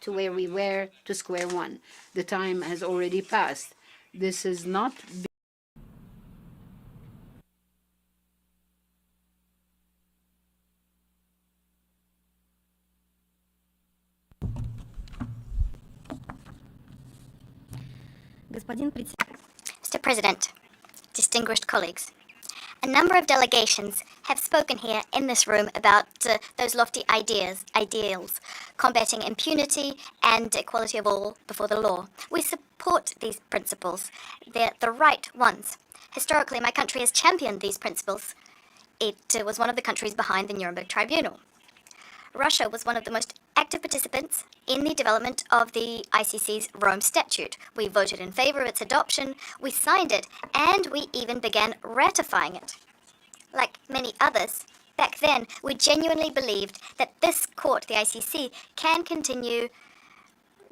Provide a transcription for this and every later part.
to where we were, to square one. The time has already passed. This is not Mr. President, distinguished colleagues, a number of delegations have spoken here in this room about those lofty ideals, combating impunity and equality of all before the law. We support these principles. They're the right ones. Historically, my country has championed these principles. It was one of the countries behind the Nuremberg Tribunal. Russia was one of the most active participants in the development of the ICC's Rome Statute. We voted in favor of its adoption, we signed it, and we even began ratifying it. Like many others, back then, we genuinely believed that this court, the ICC, can continue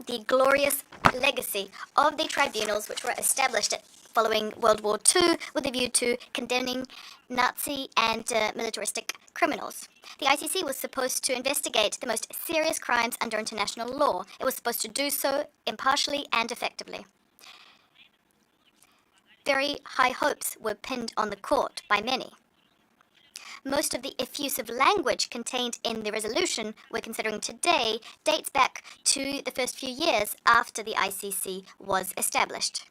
the glorious legacy of the tribunals which were established following World War II with a view to condemning Nazi and militaristic criminals. The ICC was supposed to investigate the most serious crimes under international law. It was supposed to do so impartially and effectively. Very high hopes were pinned on the court by many. Most of the effusive language contained in the resolution we're considering today dates back to the first few years after the ICC was established.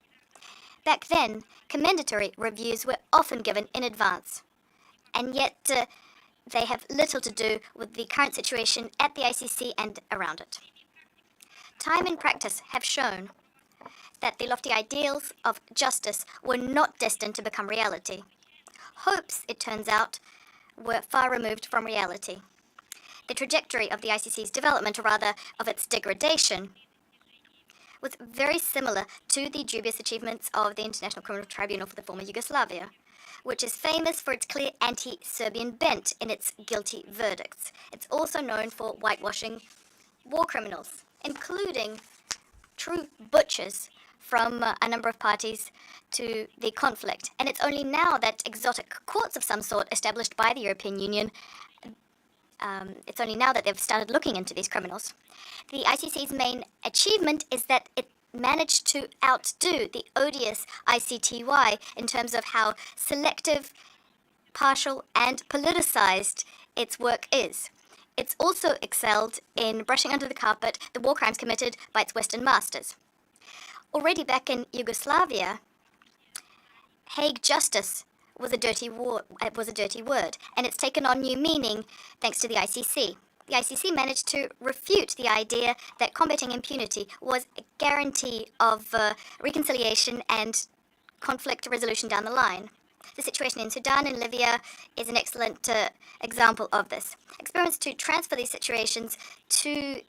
Back then, commendatory reviews were often given in advance, and yet they have little to do with the current situation at the ICC and around it. Time and practice have shown that the lofty ideals of justice were not destined to become reality. Hopes, it turns out, were far removed from reality. The trajectory of the ICC's development, or rather of its degradation, was very similar to the dubious achievements of the International Criminal Tribunal for the former Yugoslavia, which is famous for its clear anti-Serbian bent in its guilty verdicts. It's also known for whitewashing war criminals, including true butchers from a number of parties to the conflict. And it's only now that exotic courts of some sort established by the European Union, it's only now that they've started looking into these criminals. The ICC's main achievement is that it managed to outdo the odious ICTY in terms of how selective, partial, and politicized its work is. It's also excelled in brushing under the carpet the war crimes committed by its Western masters. Already back in Yugoslavia, Hague justice was a dirty word, and it's taken on new meaning thanks to the ICC. The ICC managed to refute the idea that combating impunity was a guarantee of reconciliation and conflict resolution down the line. The situation in Sudan and Libya is an excellent example of this. Experiments to transfer these situations to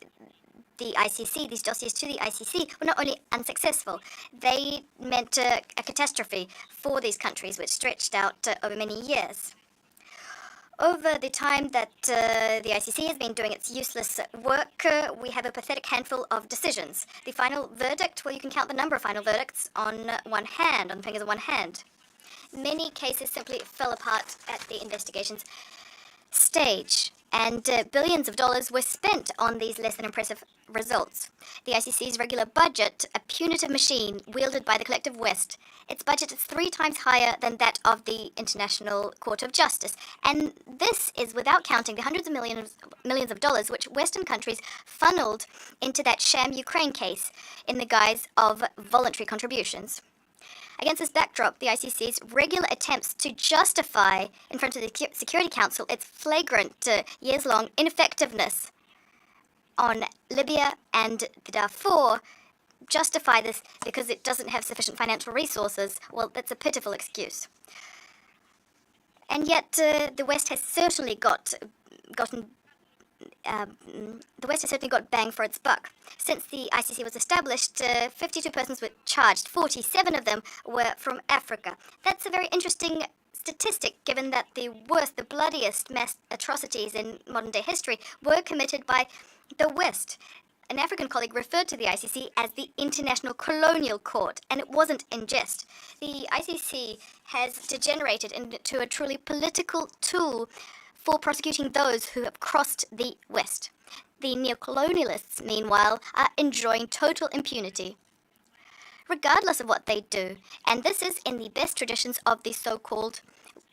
the ICC, these dossiers to the ICC, were not only unsuccessful, they meant a catastrophe for these countries, which stretched out over many years. Over the time that the ICC has been doing its useless work, we have a pathetic handful of decisions. The final verdict, well, you can count the number of final verdicts on one hand, on the fingers of one hand. Many cases simply fell apart at the investigation's stage, and billions of dollars were spent on these less than impressive results. The ICC's regular budget, a punitive machine wielded by the collective West, its budget is 3 times higher than that of the International Court of Justice. And this is without counting the hundreds of millions of dollars which Western countries funneled into that sham Ukraine case in the guise of voluntary contributions. Against this backdrop, the ICC's regular attempts to justify in front of the Security Council its flagrant, years-long ineffectiveness on Libya and the Darfur justify this because it doesn't have sufficient financial resources. Well, that's a pitiful excuse. And yet, the West has certainly got bang for its buck. Since the ICC was established, 52 persons were charged. 47 of them were from Africa. That's a very interesting statistic, given that the worst, the bloodiest mass atrocities in modern-day history were committed by the West. An African colleague referred to the ICC as the International Colonial Court, and it wasn't in jest. The ICC has degenerated into a truly political tool for prosecuting those who have crossed the West. The neocolonialists, meanwhile, are enjoying total impunity, regardless of what they do, and this is in the best traditions of the so-called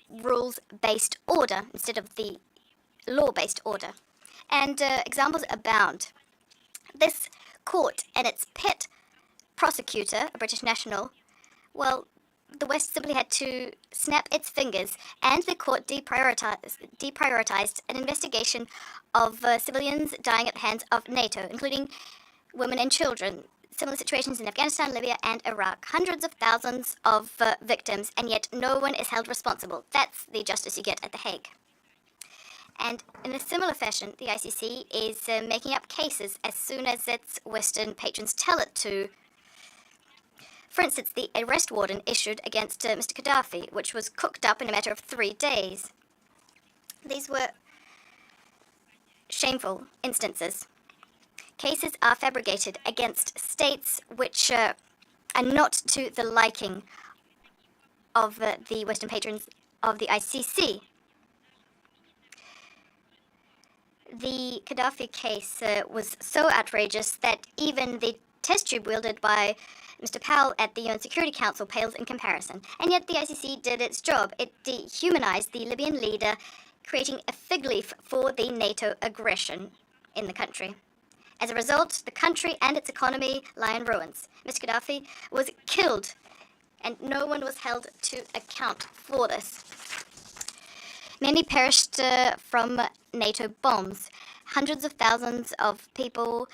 rules-based order instead of the law-based order. And examples abound. This court and its pet prosecutor, a British national, well, the West simply had to snap its fingers, and the court deprioritized an investigation of civilians dying at the hands of NATO, including women and children. Similar situations in Afghanistan, Libya, and Iraq. Hundreds of thousands of victims, and yet no one is held responsible. That's the justice you get at The Hague. And in a similar fashion, the ICC is making up cases as soon as its Western patrons tell it to. For instance, the arrest warrant issued against Mr. Gaddafi, which was cooked up in a matter of 3 days. These were shameful instances. Cases are fabricated against states which are not to the liking of the Western patrons of the ICC. The Gaddafi case was so outrageous that even the test tube wielded by Mr. Powell at the UN Security Council pales in comparison. And yet the ICC did its job. It dehumanized the Libyan leader, creating a fig leaf for the NATO aggression in the country. As a result, the country and its economy lie in ruins. Mr. Gaddafi was killed, and no one was held to account for this. Many perished from NATO bombs. Hundreds of thousands of people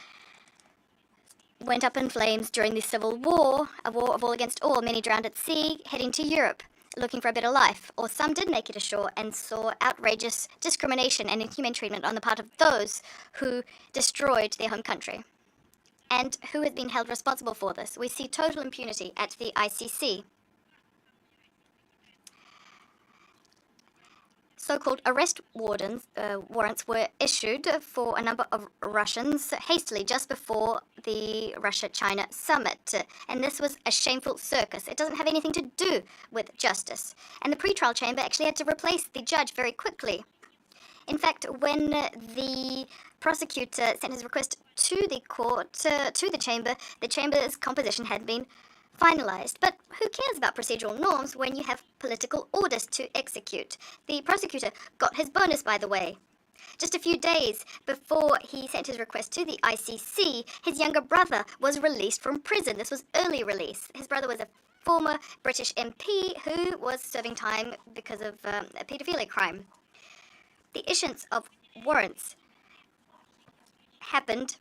went up in flames during the Civil War, a war of all against all. Many drowned at sea, heading to Europe, looking for a better life. Or some did make it ashore and saw outrageous discrimination and inhumane treatment on the part of those who destroyed their home country. And who has been held responsible for this? We see total impunity at the ICC. So-called arrest warrants were issued for a number of Russians hastily just before the Russia-China summit. And this was a shameful circus. It doesn't have anything to do with justice. And the pretrial chamber actually had to replace the judge very quickly. In fact, when the prosecutor sent his request to the court, to the chamber's composition had been finalized. But who cares about procedural norms when you have political orders to execute? The prosecutor got his bonus, by the way. Just a few days before he sent his request to the ICC, his younger brother was released from prison. This was early release. His brother was a former British MP who was serving time because of a paedophilia crime. The issuance of warrants happened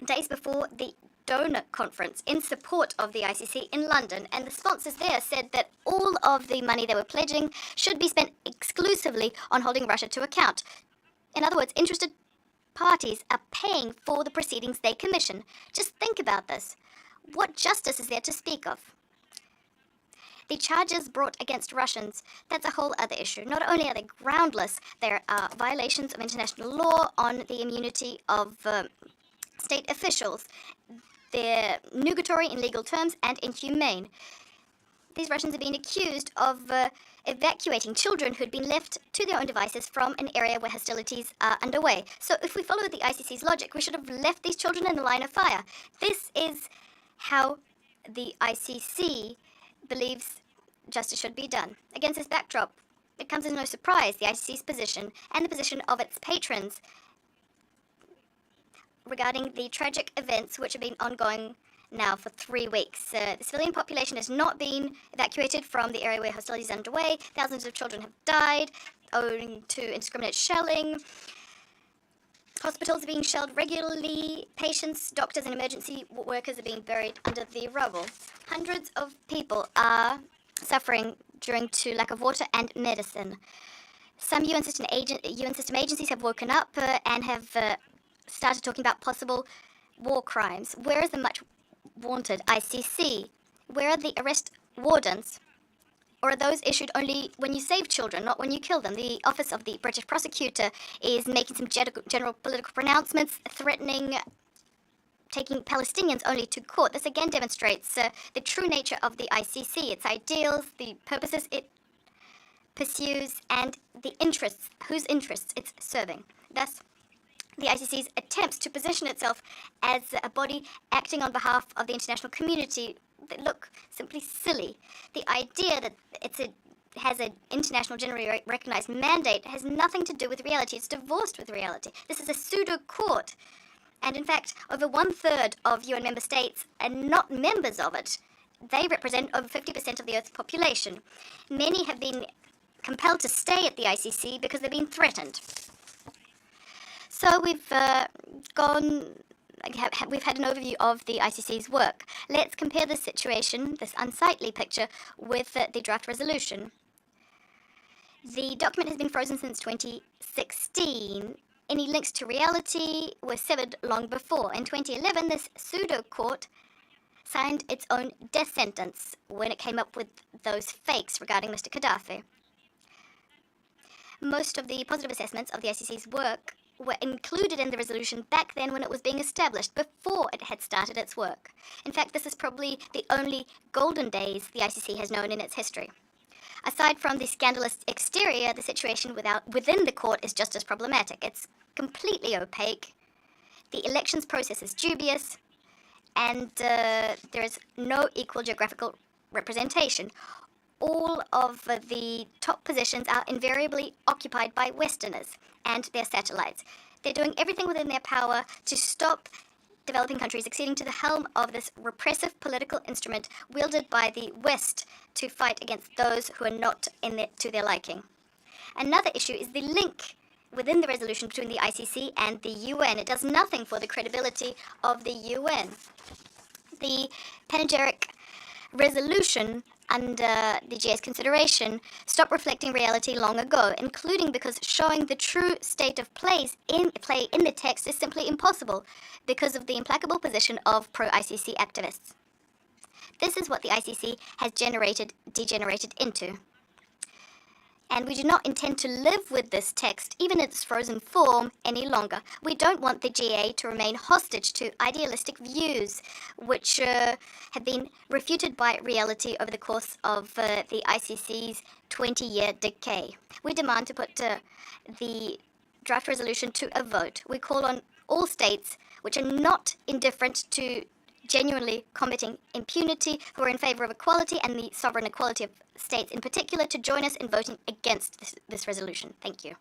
days before the donor conference in support of the ICC in London, and the sponsors there said that all of the money they were pledging should be spent exclusively on holding Russia to account. In other words, interested parties are paying for the proceedings they commission. Just think about this. What justice is there to speak of? The charges brought against Russians, that's a whole other issue. Not only are they groundless, there are violations of international law on the immunity of state officials. They're nugatory in legal terms and inhumane. These Russians are being accused of evacuating children who'd been left to their own devices from an area where hostilities are underway. So if we follow the ICC's logic, we should have left these children in the line of fire. This is how the ICC believes justice should be done. Against this backdrop, it comes as no surprise the ICC's position and the position of its patrons regarding the tragic events which have been ongoing now for 3 weeks. The civilian population has not been evacuated from the area where hostilities are underway. Thousands of children have died owing to indiscriminate shelling. Hospitals are being shelled regularly. Patients, doctors, and emergency workers are being buried under the rubble. Hundreds of people are suffering due to lack of water and medicine. Some UN system agencies have woken up and have started talking about possible war crimes. Where is the much wanted ICC? Where are the arrest warrants? Or are those issued only when you save children, not when you kill them? The office of the British prosecutor is making some general political pronouncements, threatening taking Palestinians only to court. This again demonstrates the true nature of the ICC, its ideals, the purposes it pursues, and the interests, whose interests it's serving. Thus, the ICC's attempts to position itself as a body acting on behalf of the international community that look simply silly. The idea that has an international generally recognized mandate has nothing to do with reality. It's divorced with reality. This is a pseudo-court. And in fact, over 1/3 of UN member states are not members of it. They represent over 50% of the Earth's population. Many have been compelled to stay at the ICC because they've been threatened. So we've had an overview of the ICC's work. Let's compare this situation, this unsightly picture, with the draft resolution. The document has been frozen since 2016. Any links to reality were severed long before. In 2011, this pseudo-court signed its own death sentence when it came up with those fakes regarding Mr. Gaddafi. Most of the positive assessments of the ICC's work were included in the resolution back then when it was being established, before it had started its work. In fact, this is probably the only golden days the ICC has known in its history. Aside from the scandalous exterior, the situation within the court is just as problematic. It's completely opaque. The elections process is dubious, and there is no equal geographical representation. All of the top positions are invariably occupied by Westerners and their satellites. They're doing everything within their power to stop developing countries acceding to the helm of this repressive political instrument wielded by the West to fight against those who are not to their liking. Another issue is the link within the resolution between the ICC and the UN. It does nothing for the credibility of the UN. The panegyric resolution under the GA's consideration stopped reflecting reality long ago, including because showing the true state of play in the text is simply impossible because of the implacable position of pro-ICC activists. This is what the ICC has degenerated into. And we do not intend to live with this text, even in its frozen form, any longer. We don't want the GA to remain hostage to idealistic views, which have been refuted by reality over the course of the ICC's 20-year decay. We demand to put the draft resolution to a vote. We call on all states which are not indifferent to genuinely combating impunity, who are in favor of equality and the sovereign equality of states in particular, to join us in voting against this resolution. Thank you.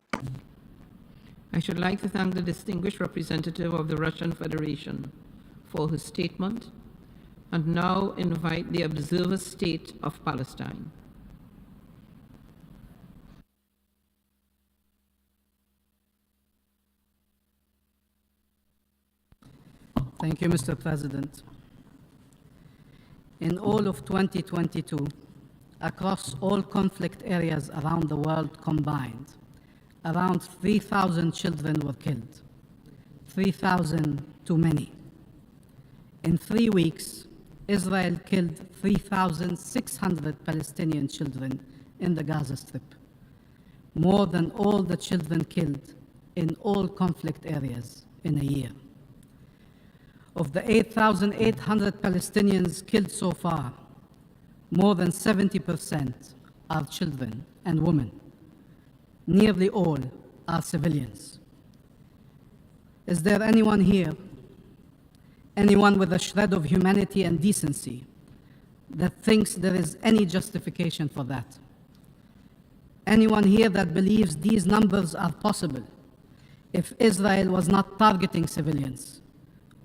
I should like to thank the distinguished representative of the Russian Federation for his statement, and now invite the observer state of Palestine. Thank you, Mr. President. In all of 2022, across all conflict areas around the world combined, around 3,000 children were killed, 3,000 too many. In 3 weeks, Israel killed 3,600 Palestinian children in the Gaza Strip, more than all the children killed in all conflict areas in a year. Of the 8,800 Palestinians killed so far, more than 70% are children and women. Nearly all are civilians. Is there anyone here, anyone with a shred of humanity and decency, that thinks there is any justification for that? Anyone here that believes these numbers are possible if Israel was not targeting civilians,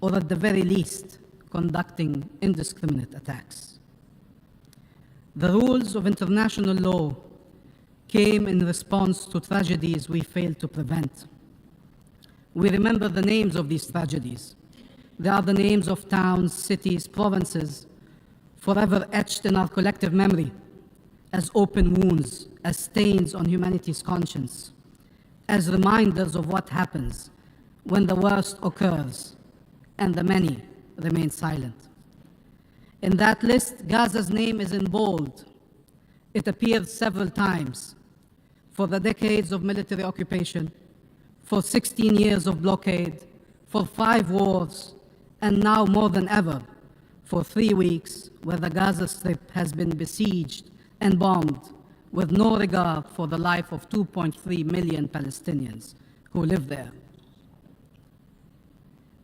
or at the very least, conducting indiscriminate attacks? The rules of international law came in response to tragedies we failed to prevent. We remember the names of these tragedies. They are the names of towns, cities, provinces, forever etched in our collective memory as open wounds, as stains on humanity's conscience, as reminders of what happens when the worst occurs and the many remain silent. In that list, Gaza's name is in bold. It appears several times. For the decades of military occupation, for 16 years of blockade, for 5 wars, and now more than ever, for 3 weeks, where the Gaza Strip has been besieged and bombed with no regard for the life of 2.3 million Palestinians who live there.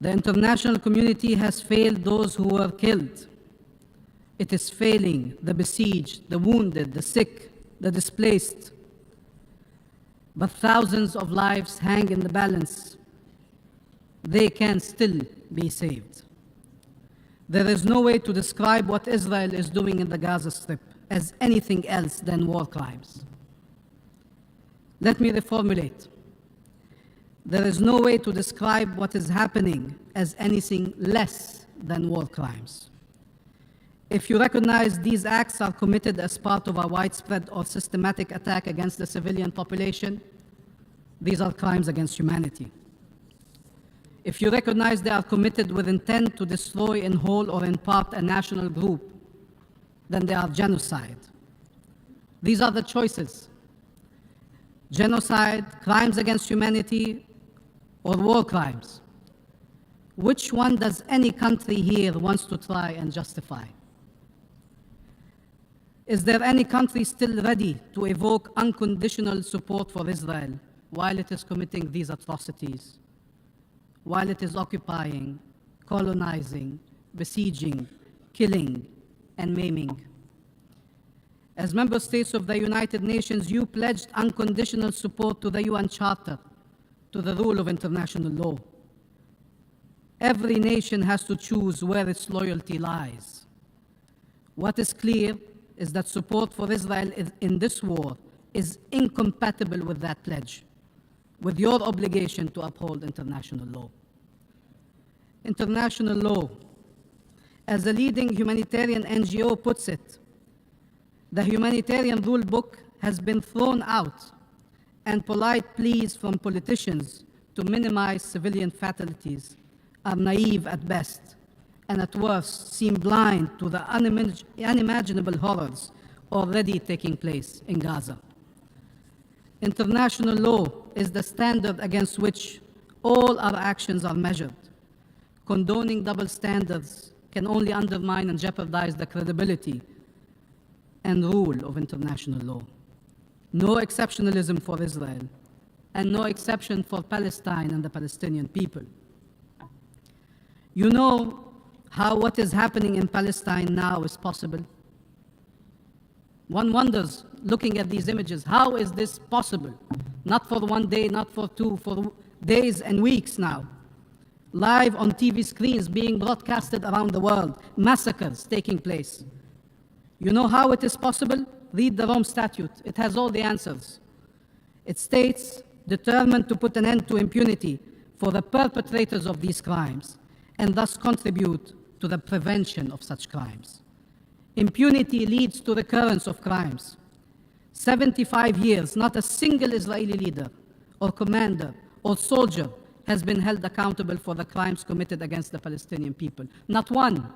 The international community has failed those who were killed. It is failing the besieged, the wounded, the sick, the displaced. But thousands of lives hang in the balance. They can still be saved. There is no way to describe what Israel is doing in the Gaza Strip as anything else than war crimes. Let me reformulate. There is no way to describe what is happening as anything less than war crimes. If you recognize these acts are committed as part of a widespread or systematic attack against the civilian population, these are crimes against humanity. If you recognize they are committed with intent to destroy in whole or in part a national group, then they are genocide. These are the choices: genocide, crimes against humanity, or war crimes. Which one does any country here wants to try and justify? Is there any country still ready to evoke unconditional support for Israel while it is committing these atrocities, while it is occupying, colonizing, besieging, killing, and maiming? As member states of the United Nations, you pledged unconditional support to the UN Charter, to the rule of international law. Every nation has to choose where its loyalty lies. What is clear is that support for Israel in this war is incompatible with that pledge, with your obligation to uphold international law. International law, as a leading humanitarian NGO puts it, the humanitarian rule book has been thrown out, and polite pleas from politicians to minimize civilian fatalities are naive at best, and at worst seem blind to the unimaginable horrors already taking place in Gaza. International law is the standard against which all our actions are measured. Condoning double standards can only undermine and jeopardize the credibility and rule of international law. No exceptionalism for Israel, and no exception for Palestine and the Palestinian people. You know how what is happening in Palestine now is possible? One wonders, looking at these images, how is this possible? Not for one day, not for two, for days and weeks now. Live on TV screens being broadcasted around the world, massacres taking place. You know how it is possible? Read the Rome Statute. It has all the answers. It states, determined to put an end to impunity for the perpetrators of these crimes, and thus contribute to the prevention of such crimes. Impunity leads to recurrence of crimes. 75 years, not a single Israeli leader or commander or soldier has been held accountable for the crimes committed against the Palestinian people. Not one.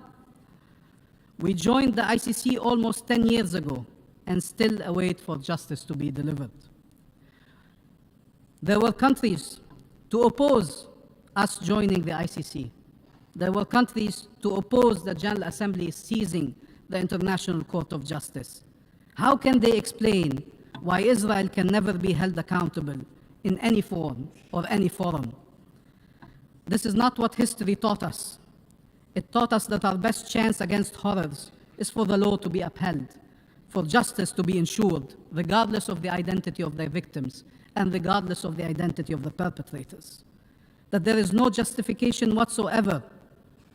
We joined the ICC almost 10 years ago and still await for justice to be delivered. There were countries to oppose us joining the ICC. There were countries to oppose the General Assembly seizing the International Court of Justice. How can they explain why Israel can never be held accountable in any form or any forum? This is not what history taught us. It taught us that our best chance against horrors is for the law to be upheld, for justice to be ensured, regardless of the identity of their victims and regardless of the identity of the perpetrators. That there is no justification whatsoever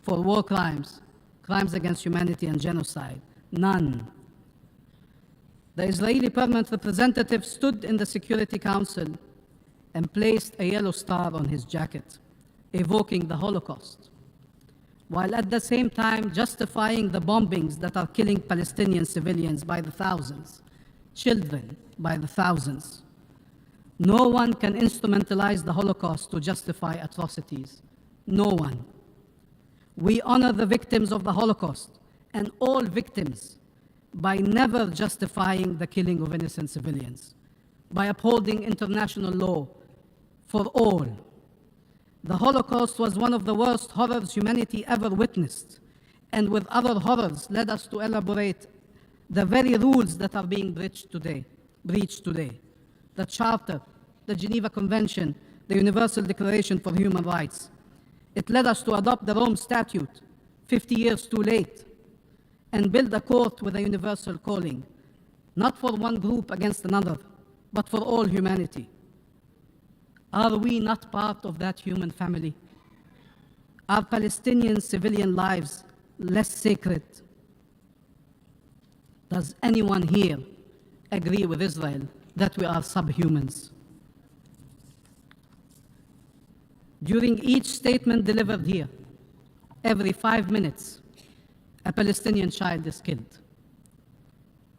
for war crimes, crimes against humanity, and genocide. None. The Israeli permanent representative stood in the Security Council and placed a yellow star on his jacket, evoking the Holocaust, while at the same time justifying the bombings that are killing Palestinian civilians by the thousands, children by the thousands. No one can instrumentalize the Holocaust to justify atrocities. No one. We honor the victims of the Holocaust and all victims by never justifying the killing of innocent civilians, by upholding international law for all. The Holocaust was one of the worst horrors humanity ever witnessed, and with other horrors led us to elaborate the very rules that are being breached today. The Charter, the Geneva Convention, the Universal Declaration for Human Rights. It led us to adopt the Rome Statute, 50 years too late, and build a court with a universal calling, not for one group against another, but for all humanity. Are we not part of that human family? Are Palestinian civilian lives less sacred? Does anyone here agree with Israel that we are subhumans? During each statement delivered here, every 5 minutes, a Palestinian child is killed.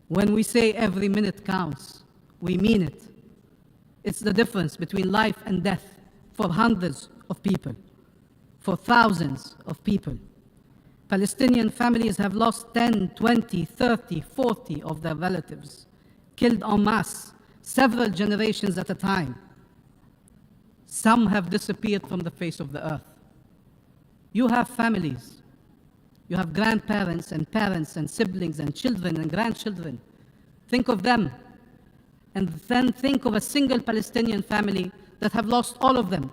When we say every minute counts, we mean it. It's the difference between life and death for hundreds of people, for thousands of people. Palestinian families have lost 10, 20, 30, 40 of their relatives, killed en masse, several generations at a time. Some have disappeared from the face of the earth. You have families. You have grandparents and parents and siblings and children and grandchildren. Think of them. And then think of a single Palestinian family that have lost all of them,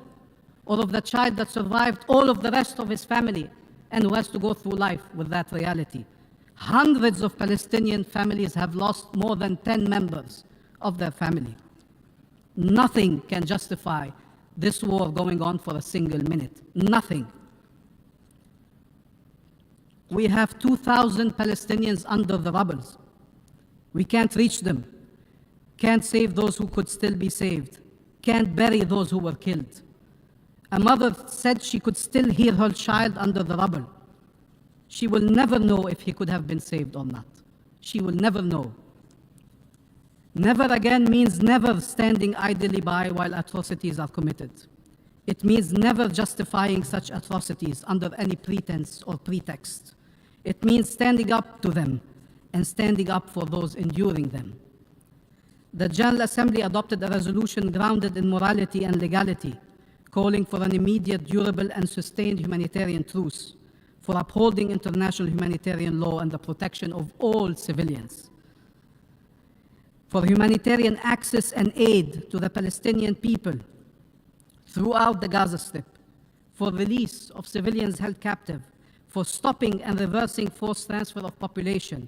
or of the child that survived all of the rest of his family and who has to go through life with that reality. Hundreds of Palestinian families have lost more than 10 members of their family. Nothing can justify this war going on for a single minute. Nothing. We have 2,000 Palestinians under the rubble. We can't reach them. Can't save those who could still be saved. Can't bury those who were killed. A mother said she could still hear her child under the rubble. She will never know if he could have been saved or not. She will never know. Never again means never standing idly by while atrocities are committed. It means never justifying such atrocities under any pretense or pretext. It means standing up to them and standing up for those enduring them. The General Assembly adopted a resolution grounded in morality and legality, calling for an immediate, durable, and sustained humanitarian truce, for upholding international humanitarian law and the protection of all civilians, for humanitarian access and aid to the Palestinian people throughout the Gaza Strip, for release of civilians held captive, for stopping and reversing forced transfer of population,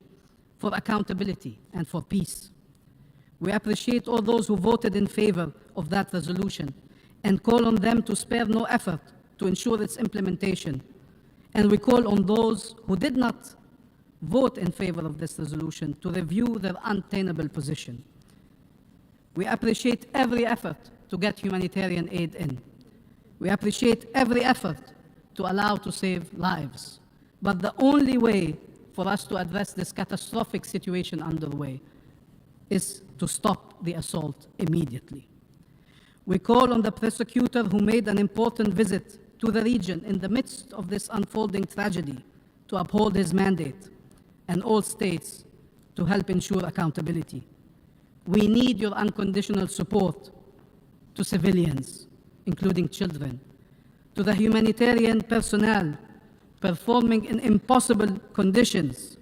for accountability, and for peace. We appreciate all those who voted in favor of that resolution and call on them to spare no effort to ensure its implementation. And we call on those who did not vote in favor of this resolution to review their untenable position. We appreciate every effort to get humanitarian aid in. We appreciate every effort to allow to save lives. But the only way for us to address this catastrophic situation underway is to stop the assault immediately. We call on the prosecutor who made an important visit to the region in the midst of this unfolding tragedy to uphold his mandate, and all states to help ensure accountability. We need your unconditional support to civilians, including children, to the humanitarian personnel performing in impossible conditions.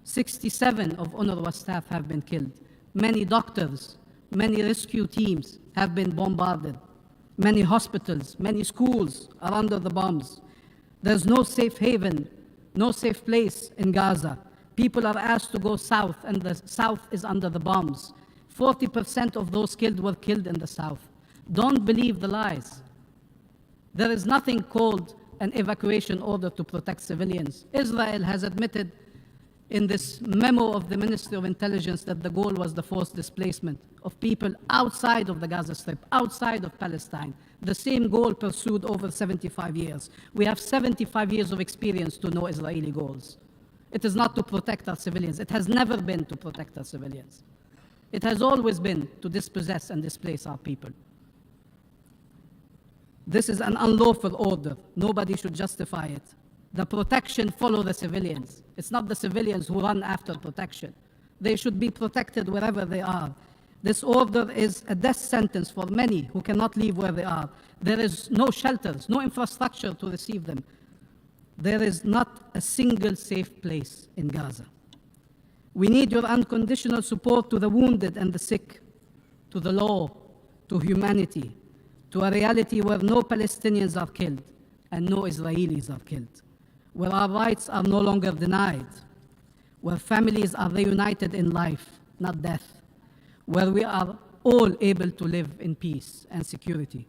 67 of UNRWA staff have been killed. Many doctors, many rescue teams have been bombarded. Many hospitals, many schools are under the bombs. There's no safe haven, no safe place in Gaza. People are asked to go south, and the south is under the bombs. 40% of those killed were killed in the south. Don't believe the lies. There is nothing called an evacuation order to protect civilians. Israel has admitted in this memo of the Ministry of Intelligence that the goal was the forced displacement of people outside of the Gaza Strip, outside of Palestine. The same goal pursued over 75 years. We have 75 years of experience to know Israeli goals. It is not to protect our civilians. It has never been to protect our civilians. It has always been to dispossess and displace our people. This is an unlawful order. Nobody should justify it. The protection follows the civilians. It's not the civilians who run after protection. They should be protected wherever they are. This order is a death sentence for many who cannot leave where they are. There is no shelters, no infrastructure to receive them. There is not a single safe place in Gaza. We need your unconditional support to the wounded and the sick, to the law, to humanity, to a reality where no Palestinians are killed, and no Israelis are killed, where our rights are no longer denied, where families are reunited in life, not death, where we are all able to live in peace and security.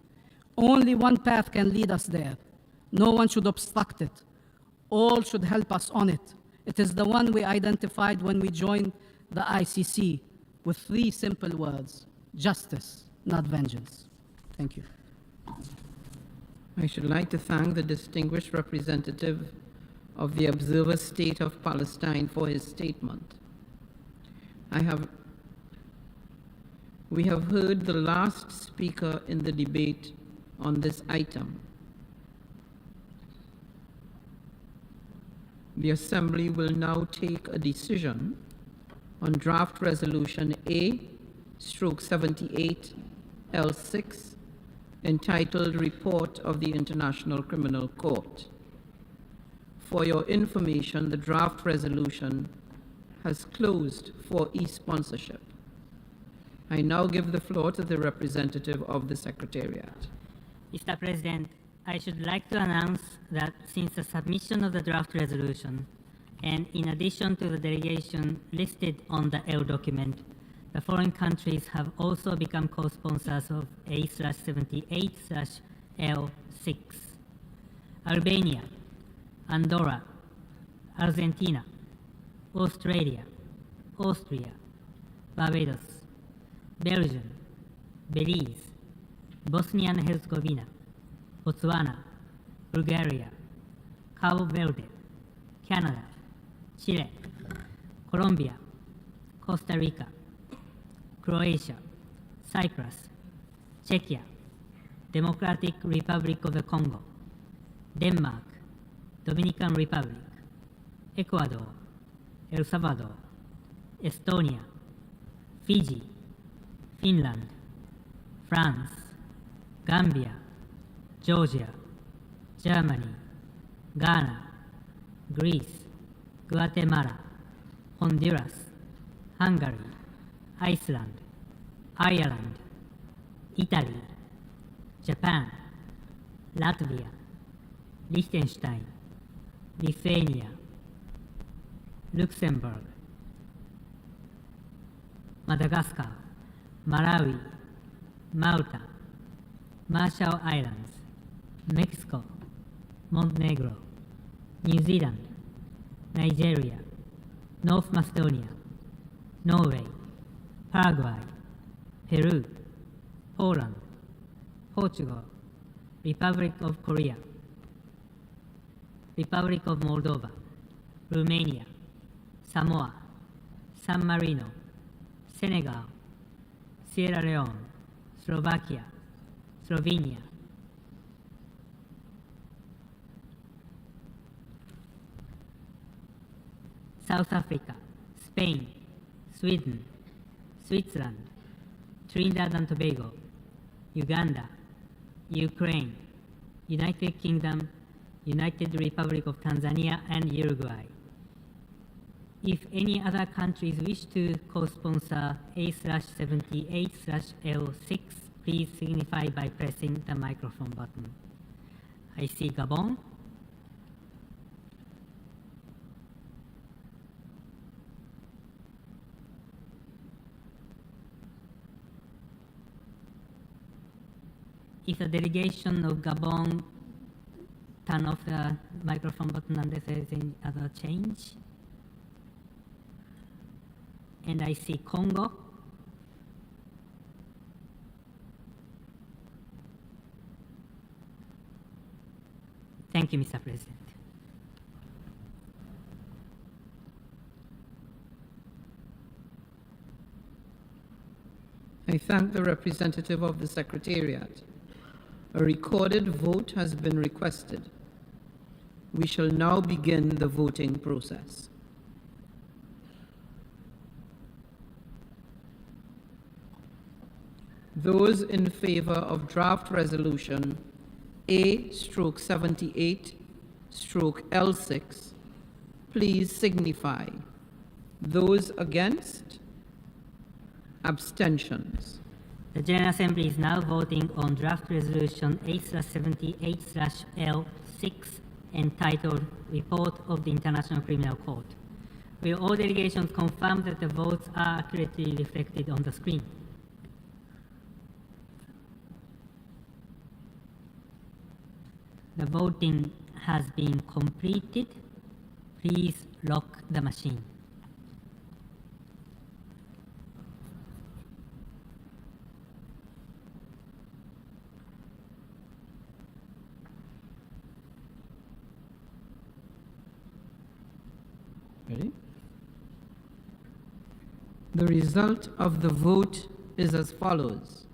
Only one path can lead us there. No one should obstruct it. All should help us on it. It is the one we identified when we joined the ICC with 3 simple words: justice, not vengeance. Thank you. I should like to thank the distinguished representative of the observer state of Palestine for his statement. We have heard the last speaker in the debate on this item. The Assembly will now take a decision on draft resolution A/78L6 entitled Report of the International Criminal Court. For your information, the draft resolution has closed for e-sponsorship. I now give the floor to the representative of the Secretariat. Mr. President, I should like to announce that since the submission of the draft resolution, and in addition to the delegation listed on the L document, the foreign countries have also become co-sponsors of A/78/L6. Albania, Andorra, Argentina, Australia, Austria, Barbados, Belgium, Belize, Bosnia and Herzegovina, Botswana, Bulgaria, Cabo Verde, Canada, Chile, Colombia, Costa Rica, Croatia, Cyprus, Czechia, Democratic Republic of the Congo, Denmark, Dominican Republic, Ecuador, El Salvador, Estonia, Fiji, Finland, France, Gambia, Georgia, Germany, Ghana, Greece, Guatemala, Honduras, Hungary, Iceland, Ireland, Italy, Japan, Latvia, Liechtenstein, Lithuania, Luxembourg, Madagascar, Malawi, Malta, Marshall Islands, Mexico, Montenegro, New Zealand, Nigeria, North Macedonia, Norway, Paraguay, Peru, Poland, Portugal, Republic of Korea, Republic of Moldova, Romania, Samoa, San Marino, Senegal, Sierra Leone, Slovakia, Slovenia, South Africa, Spain, Sweden, Switzerland, Trinidad and Tobago, Uganda, Ukraine, United Kingdom, United Republic of Tanzania, and Uruguay. If any other countries wish to co-sponsor A/78/L6, please signify by pressing the microphone button. I see Gabon, if the delegation of Gabon turn off the microphone button unless there is any other change. And I see Congo, thank you, Mr. President. I thank the representative of the Secretariat. A recorded vote has been requested. We shall now begin the voting process. Those in favor of draft resolution A/78/L6, please signify. Those against? Abstentions. The General Assembly is now voting on draft resolution A/78/L6. 6, entitled Report of the International Criminal Court. Will all delegations confirm that the votes are accurately reflected on the screen? The voting has been completed. Please lock the machine. Ready? The result of the vote is as follows.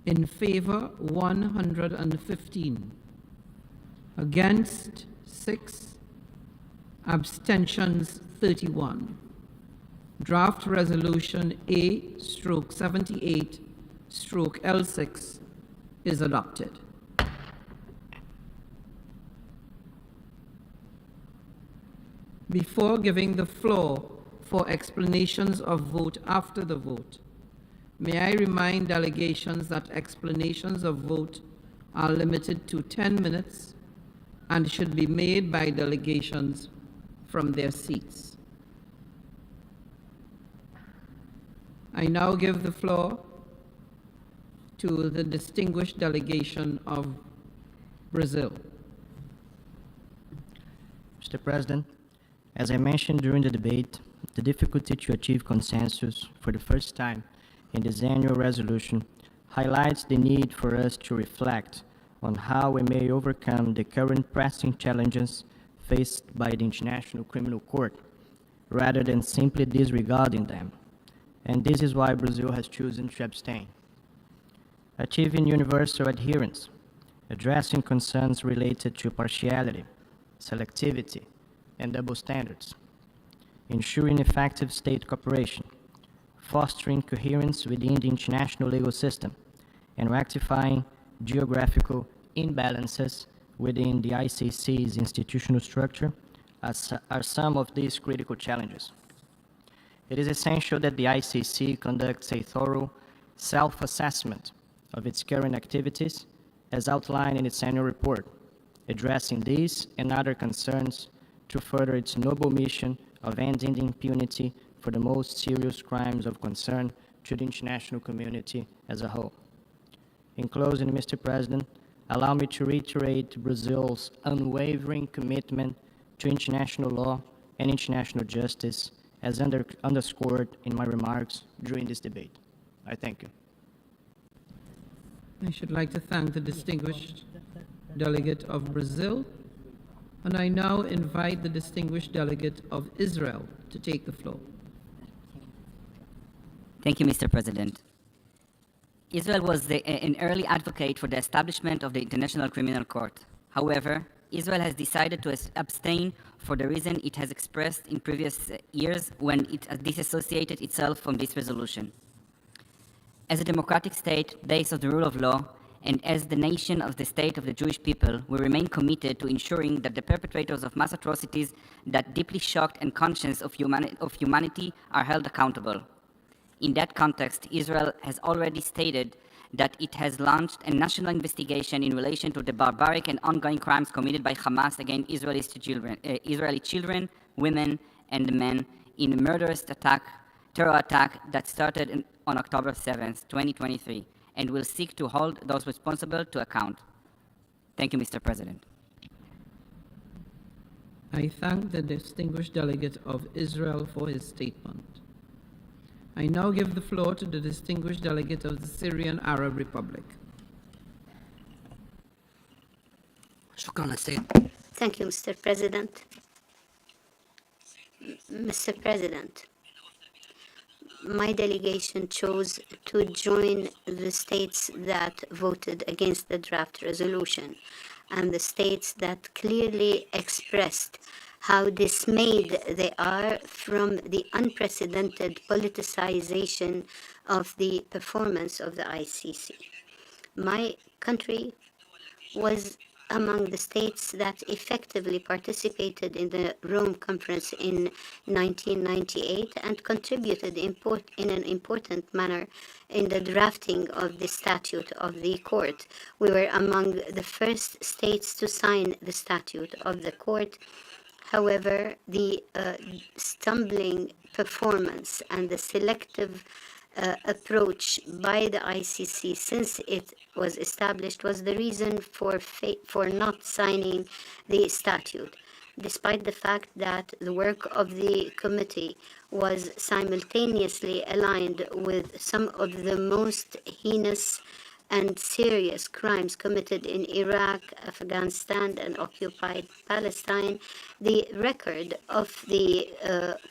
In favor, 115. Against, 6. Abstentions, 31. Draft Resolution A/78/L6 is adopted. Before giving the floor for explanations of vote after the vote, may I remind delegations that explanations of vote are limited to 10 minutes and should be made by delegations from their seats. I now give the floor to the distinguished delegation of Brazil. Mr. President, as I mentioned during the debate, the difficulty to achieve consensus for the first time in this annual resolution highlights the need for us to reflect on how we may overcome the current pressing challenges faced by the International Criminal Court, rather than simply disregarding them. And this is why Brazil has chosen to abstain. Achieving universal adherence, addressing concerns related to partiality, selectivity, and double standards, ensuring effective state cooperation, fostering coherence within the international legal system, and rectifying geographical imbalances within the ICC's institutional structure are some of these critical challenges. It is essential that the ICC conducts a thorough self-assessment of its current activities as outlined in its annual report, addressing these and other concerns to further its noble mission of ending impunity for the most serious crimes of concern to the international community as a whole. In closing, Mr. President, allow me to reiterate Brazil's unwavering commitment to international law and international justice as underscored in my remarks during this debate. I thank you. I should like to thank the distinguished delegate of Brazil, and I now invite the distinguished delegate of Israel to take the floor. Thank you, Mr. President. Israel was an early advocate for the establishment of the International Criminal Court. However, Israel has decided to abstain for the reason it has expressed in previous years when it disassociated itself from this resolution. As a democratic state based on the rule of law, and as the nation of the state of the Jewish people, we remain committed to ensuring that the perpetrators of mass atrocities that deeply shocked and conscience of humanity are held accountable. In that context, Israel has already stated that it has launched a national investigation in relation to the barbaric and ongoing crimes committed by Hamas against Israeli children, women, and men in a murderous terror attack that started on October 7th, 2023, and will seek to hold those responsible to account. Thank you, Mr. President. I thank the distinguished delegate of Israel for his statement. I now give the floor to the distinguished delegate of the Syrian Arab Republic. Thank you, Mr. President. Mr. President, my delegation chose to join the states that voted against the draft resolution and the states that clearly expressed how dismayed they are from the unprecedented politicization of the performance of the ICC. My country was among the states that effectively participated in the Rome Conference in 1998 and contributed in an important manner in the drafting of the statute of the court. We were among the first states to sign the statute of the court. However, the stumbling performance and the selective approach by the ICC since it was established was the reason for not signing the statute, despite the fact that the work of the committee was simultaneously aligned with some of the most heinous and serious crimes committed in Iraq, Afghanistan, and occupied Palestine. The record of the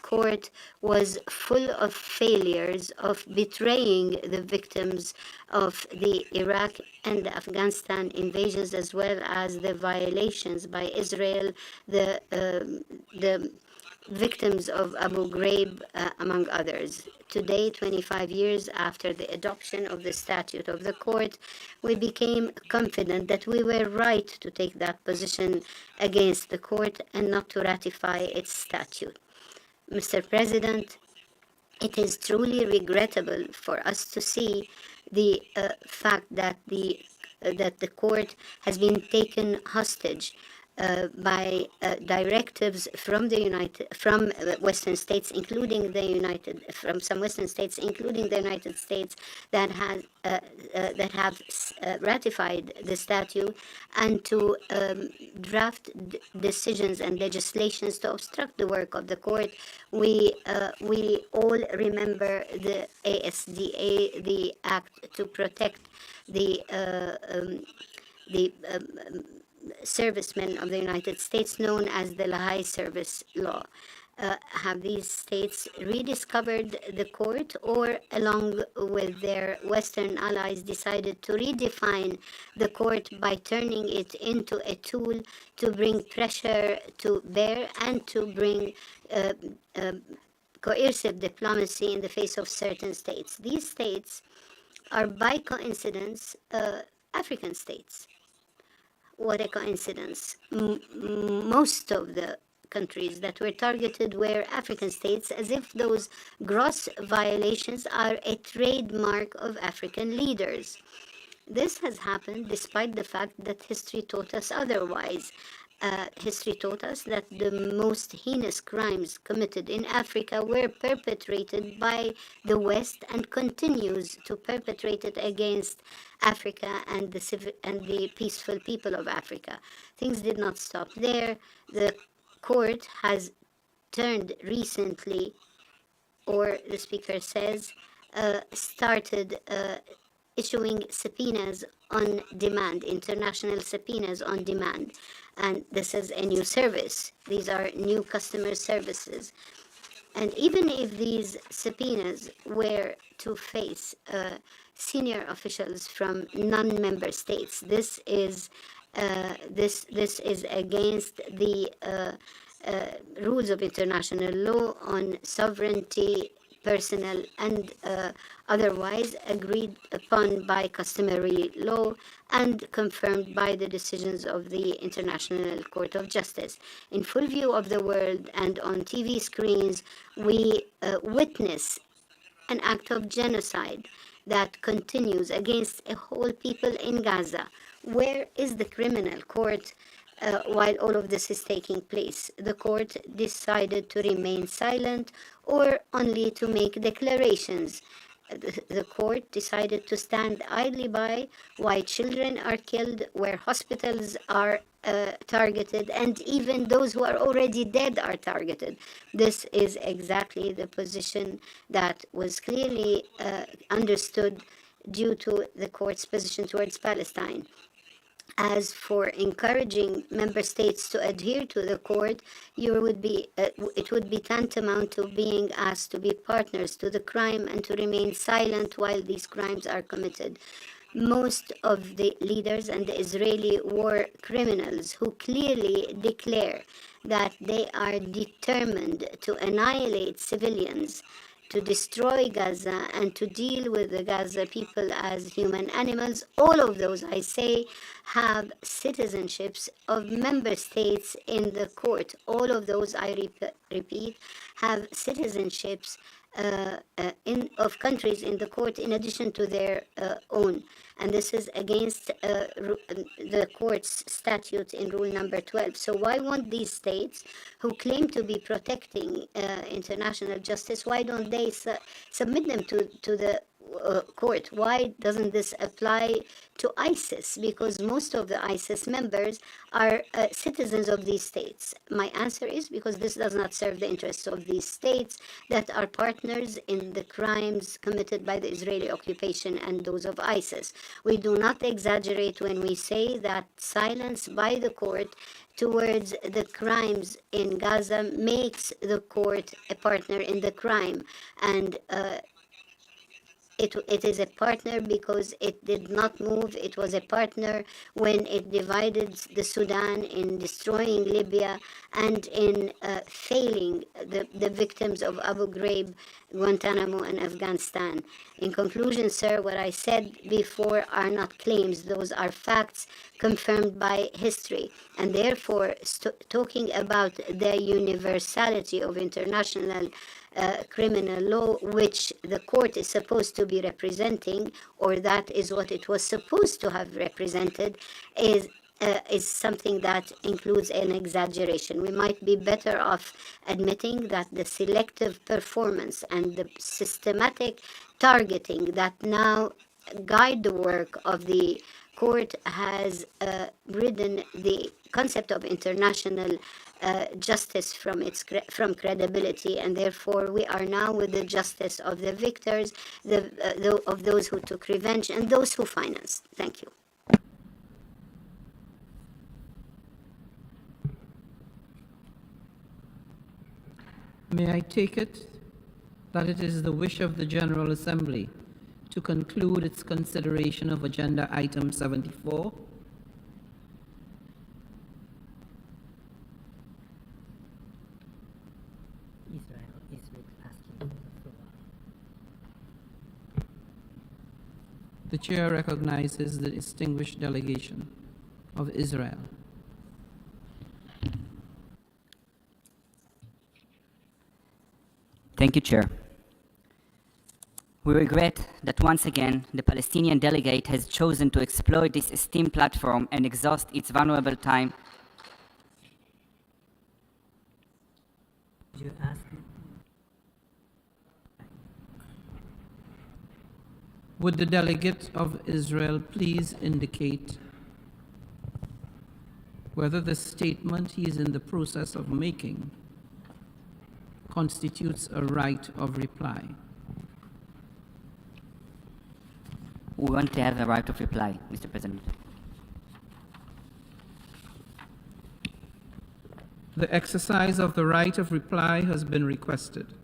court was full of failures of betraying the victims of the Iraq and the Afghanistan invasions, as well as the violations by Israel, the victims of Abu Ghraib, among others. Today, 25 years after the adoption of the statute of the court, we became confident that we were right to take that position against the court and not to ratify its statute. Mr. President, it is truly regrettable for us to see the fact that the court has been taken hostage by directives from Western states, including the United States, that have ratified the statute, and to draft decisions and legislations to obstruct the work of the court. We all remember the ASDA, the Act to Protect the servicemen of the United States, known as the Lehigh Service Law. Have these states rediscovered the court, or along with their Western allies decided to redefine the court by turning it into a tool to bring pressure to bear and to bring coercive diplomacy in the face of certain states? These states are, by coincidence, African states. What a coincidence. Most of the countries that were targeted were African states, as if those gross violations are a trademark of African leaders. This has happened despite the fact that history taught us otherwise. History taught us that the most heinous crimes committed in Africa were perpetrated by the West and continues to perpetrate it against Africa and the peaceful people of Africa. Things did not stop there. The court has turned recently, or the speaker says, started issuing subpoenas on demand, international subpoenas on demand. And this is a new service. These are new customer services. And even if these subpoenas were to face senior officials from non-member states, this is against the rules of international law on sovereignty, personal and otherwise, agreed upon by customary law and confirmed by the decisions of the International Court of Justice. In full view of the world and on TV screens, we witness an act of genocide that continues against a whole people in Gaza. Where is the criminal court while all of this is taking place? The court decided to remain silent or only to make declarations. The court decided to stand idly by while children are killed, where hospitals are targeted, and even those who are already dead are targeted. This is exactly the position that was clearly understood due to the court's position towards Palestine. As for encouraging member states to adhere to the court, it would be tantamount to being asked to be partners to the crime and to remain silent while these crimes are committed. Most of the leaders and the Israeli war criminals who clearly declare that they are determined to annihilate civilians, to destroy Gaza and to deal with the Gaza people as human animals, all of those, I say, have citizenships of member states in the court. All of those, I repeat, have citizenships of countries in the court in addition to their own. And this is against the court's statute in rule number 12. So why won't these states who claim to be protecting international justice, why don't they submit them to the court? Why doesn't this apply to ISIS? Because most of the ISIS members are citizens of these states. My answer is because this does not serve the interests of these states that are partners in the crimes committed by the Israeli occupation and those of ISIS. We do not exaggerate when we say that silence by the court towards the crimes in Gaza makes the court a partner in the crime. And it is a partner because it did not move. It was a partner when it divided the Sudan, in destroying Libya, and in failing the victims of Abu Ghraib, Guantanamo, and Afghanistan. In conclusion, sir, what I said before are not claims. Those are facts confirmed by history. And therefore, talking about the universality of international criminal law, which the court is supposed to be representing, or that is what it was supposed to have represented, is something that includes an exaggeration. We might be better off admitting that the selective performance and the systematic targeting that now guide the work of the court has ridden the concept of international justice from credibility, and therefore we are now with the justice of the victors, of those who took revenge, and those who financed. Thank you. May I take it that it is the wish of the General Assembly to conclude its consideration of Agenda Item 74? Israel is asking for the floor. The Chair recognizes the distinguished delegation of Israel. Thank you, Chair. We regret that once again the Palestinian delegate has chosen to exploit this esteemed platform and exhaust its valuable time. Would you ask? Would the delegate of Israel please indicate whether the statement he is in the process of making constitutes a right of reply? We want to have a right of reply, Mr. President. The exercise of the right of reply has been requested.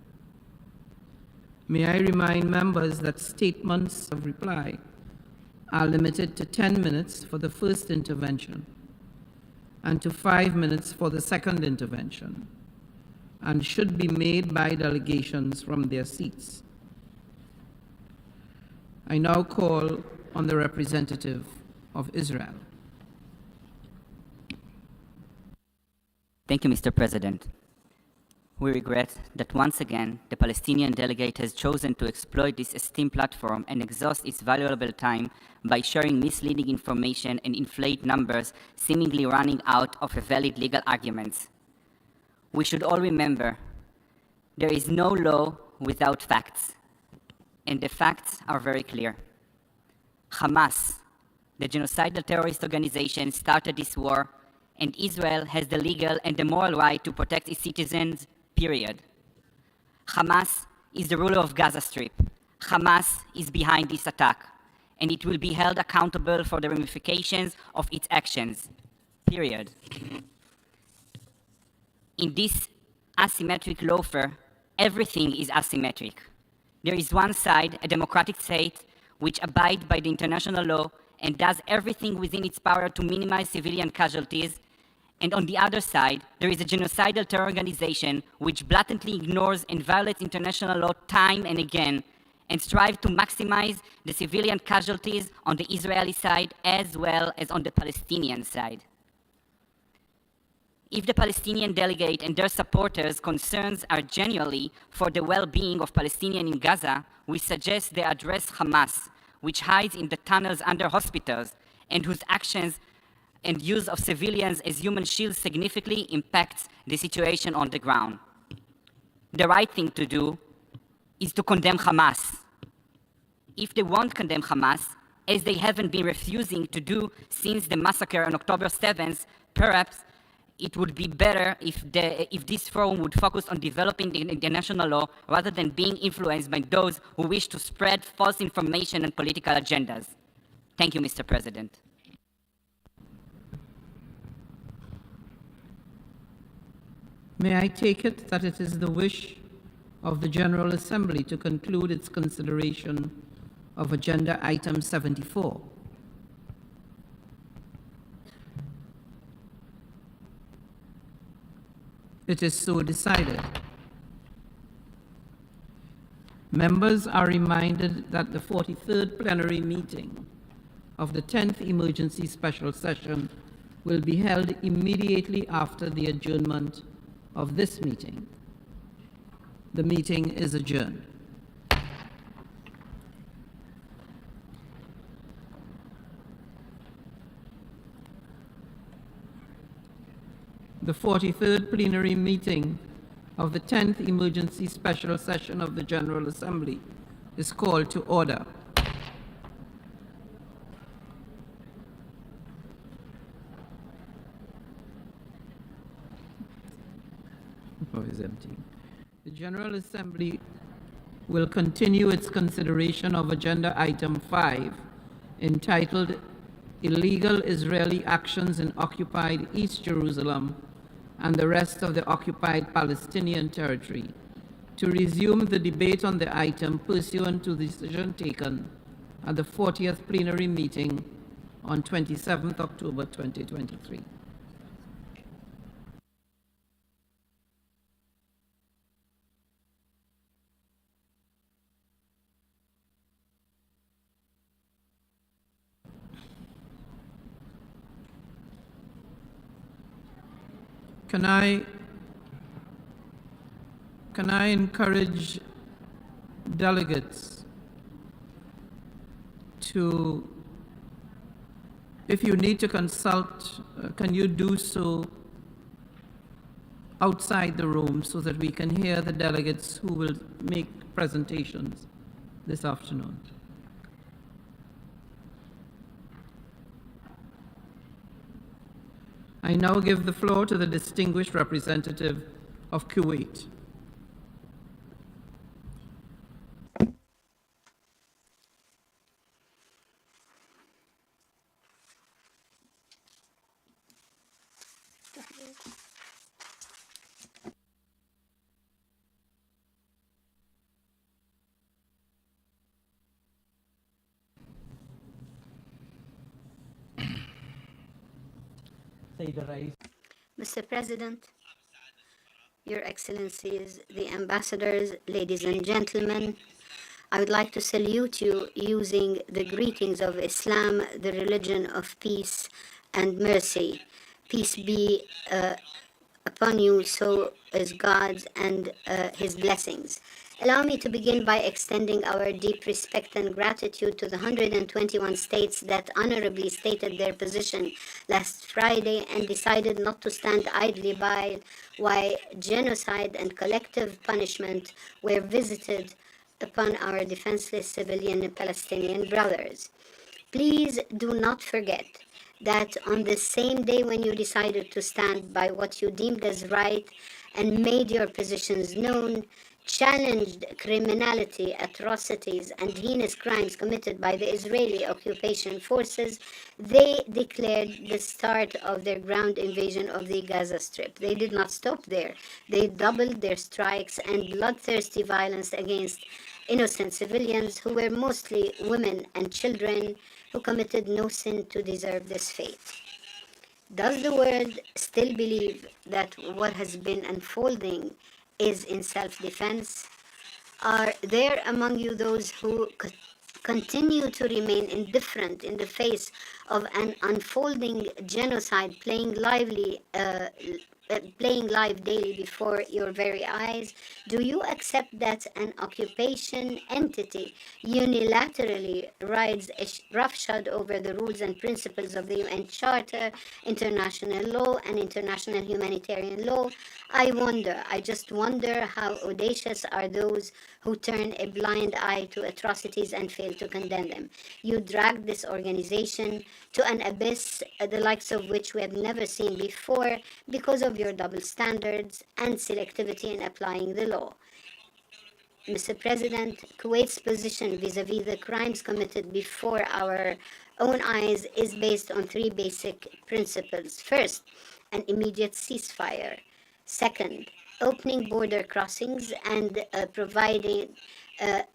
May I remind members that statements of reply are limited to 10 minutes for the first intervention and to 5 minutes for the second intervention, and should be made by delegations from their seats. I now call on the representative of Israel. Thank you, Mr. President. We regret that once again the Palestinian delegate has chosen to exploit this esteemed platform and exhaust its valuable time by sharing misleading information and inflate numbers, seemingly running out of valid legal arguments. We should all remember there is no law without facts, and the facts are very clear. Hamas, the genocidal terrorist organization, started this war, and Israel has the legal and the moral right to protect its citizens, period. Hamas is the ruler of Gaza Strip. Hamas is behind this attack, and it will be held accountable for the ramifications of its actions, period. In this asymmetric lawfare, everything is asymmetric. There is one side, a democratic state, which abides by the international law and does everything within its power to minimize civilian casualties, And on the other side, there is a genocidal terror organization which blatantly ignores and violates international law time and again, and strives to maximize the civilian casualties on the Israeli side as well as on the Palestinian side. If the Palestinian delegate and their supporters' concerns are genuinely for the well-being of Palestinians in Gaza, we suggest they address Hamas, which hides in the tunnels under hospitals and whose actions and use of civilians as human shields significantly impacts the situation on the ground. The right thing to do is to condemn Hamas. If they won't condemn Hamas, as they haven't been refusing to do since the massacre on October 7th, perhaps it would be better if this forum would focus on developing the international law rather than being influenced by those who wish to spread false information and political agendas. Thank you, Mr. President. May I take it that it is the wish of the General Assembly to conclude its consideration of Agenda Item 74? It is so decided. Members are reminded that the 43rd plenary meeting of the 10th Emergency Special Session will be held immediately after the adjournment of this meeting. The meeting is adjourned. The 43rd plenary meeting of the 10th Emergency Special Session of the General Assembly is called to order. Oh, it's empty. The General Assembly will continue its consideration of Agenda Item 5, entitled Illegal Israeli Actions in Occupied East Jerusalem and the rest of the occupied Palestinian territory, to resume the debate on the item pursuant to the decision taken at the 40th plenary meeting on 27th October 2023. Can I encourage delegates to, if you need to consult, can you do so outside the room so that we can hear the delegates who will make presentations this afternoon? I now give the floor to the distinguished representative of Kuwait. Mr. President, Your Excellencies, the ambassadors, ladies and gentlemen, I would like to salute you using the greetings of Islam, the religion of peace and mercy. Peace be upon you, so is God's and His blessings. Allow me to begin by extending our deep respect and gratitude to the 121 states that honorably stated their position last Friday and decided not to stand idly by while genocide and collective punishment were visited upon our defenseless civilian Palestinian brothers. Please do not forget that on the same day when you decided to stand by what you deemed as right and made your positions known, challenged criminality, atrocities, and heinous crimes committed by the Israeli occupation forces, they declared the start of their ground invasion of the Gaza Strip. They did not stop there. They doubled their strikes and bloodthirsty violence against innocent civilians who were mostly women and children who committed no sin to deserve this fate. Does the world still believe that what has been unfolding is in self-defense? Are there among you those who continue to remain indifferent in the face of an unfolding genocide playing live daily before your very eyes? Do you accept that an occupation entity unilaterally rides roughshod over the rules and principles of the UN Charter, international law, and international humanitarian law? I just wonder how audacious are those who turn a blind eye to atrocities and fail to condemn them. You dragged this organization to an abyss the likes of which we have never seen before because of your double standards and selectivity in applying the law. Mr. President, Kuwait's position vis-à-vis the crimes committed before our own eyes is based on three basic principles. First, an immediate ceasefire. Second, opening border crossings and providing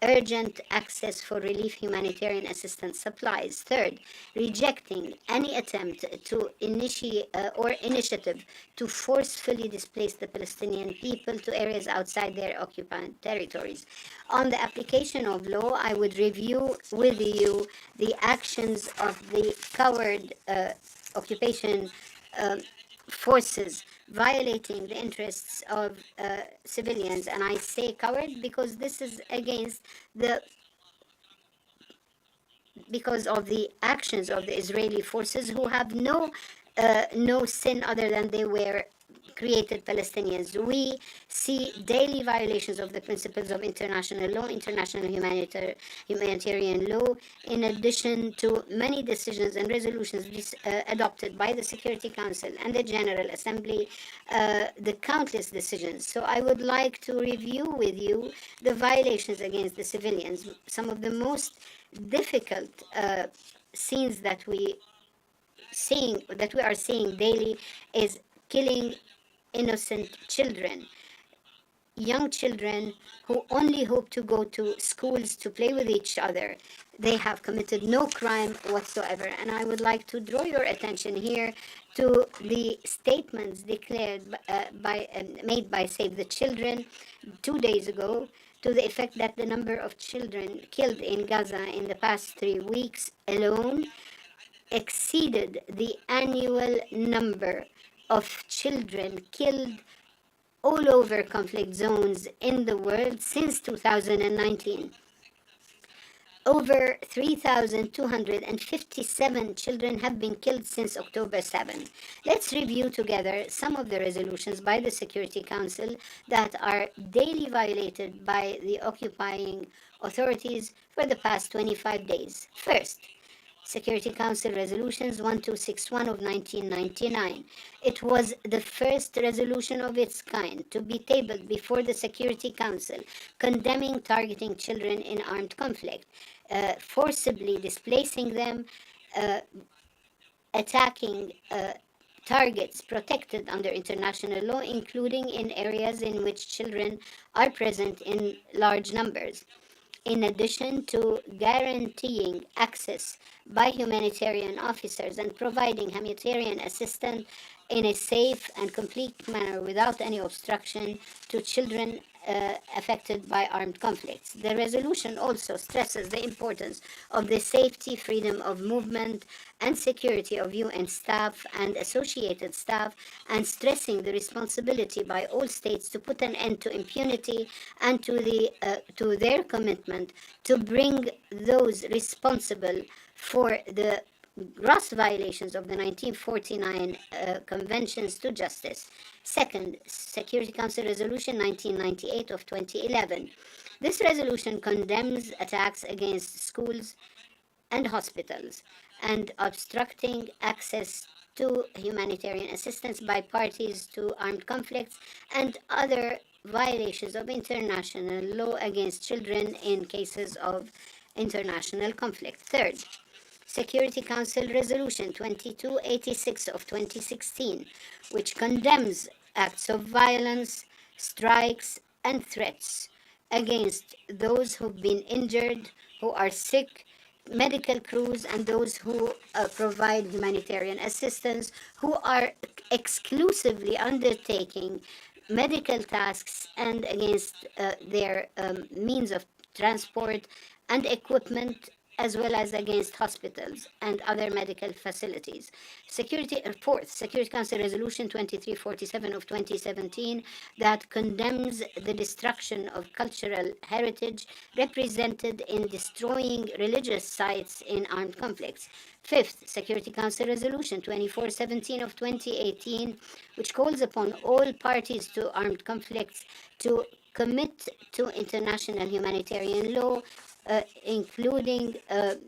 urgent access for relief humanitarian assistance supplies. Third, rejecting any attempt to initiate or initiative to forcefully displace the Palestinian people to areas outside their occupied territories. On the application of law, I would review with you the actions of the coward occupation forces violating the interests of civilians. And I say coward because this is against because of the actions of the Israeli forces, who have no sin other than they were created Palestinians. We see daily violations of the principles of international law, international humanitarian law, in addition to many decisions and resolutions adopted by the Security Council and the General Assembly, the countless decisions. So I would like to review with you the violations against the civilians. Some of the most difficult scenes that we are seeing daily is killing innocent children, young children who only hope to go to schools to play with each other. They have committed no crime whatsoever. And I would like to draw your attention here to the statements declared made by Save the Children 2 days ago, to the effect that the number of children killed in Gaza in the past 3 weeks alone exceeded the annual number of children killed all over conflict zones in the world since 2019. Over 3,257 children have been killed since October 7. Let's review together some of the resolutions by the Security Council that are daily violated by the occupying authorities for the past 25 days. First, Security Council Resolutions 1261 of 1999. It was the first resolution of its kind to be tabled before the Security Council, condemning targeting children in armed conflict, forcibly displacing them, attacking targets protected under international law, including in areas in which children are present in large numbers. In addition to guaranteeing access by humanitarian officers and providing humanitarian assistance in a safe and complete manner without any obstruction to children affected by armed conflicts. The resolution also stresses the importance of the safety, freedom of movement, and security of UN staff and associated staff, and stressing the responsibility by all states to put an end to impunity and to their commitment to bring those responsible for the gross violations of the 1949 conventions to justice. Second, Security Council Resolution 1998 of 2011. This resolution condemns attacks against schools and hospitals and obstructing access to humanitarian assistance by parties to armed conflicts and other violations of international law against children in cases of international conflict. Third, Security Council Resolution 2286 of 2016, which condemns acts of violence, strikes, and threats against those who've been injured, who are sick, medical crews and those who provide humanitarian assistance, who are exclusively undertaking medical tasks and against their means of transport and equipment, as well as against hospitals and other medical facilities. Fourth, Security Council Resolution 2347 of 2017 that condemns the destruction of cultural heritage represented in destroying religious sites in armed conflicts. Fifth, Security Council Resolution 2417 of 2018, which calls upon all parties to armed conflicts to commit to international humanitarian law, including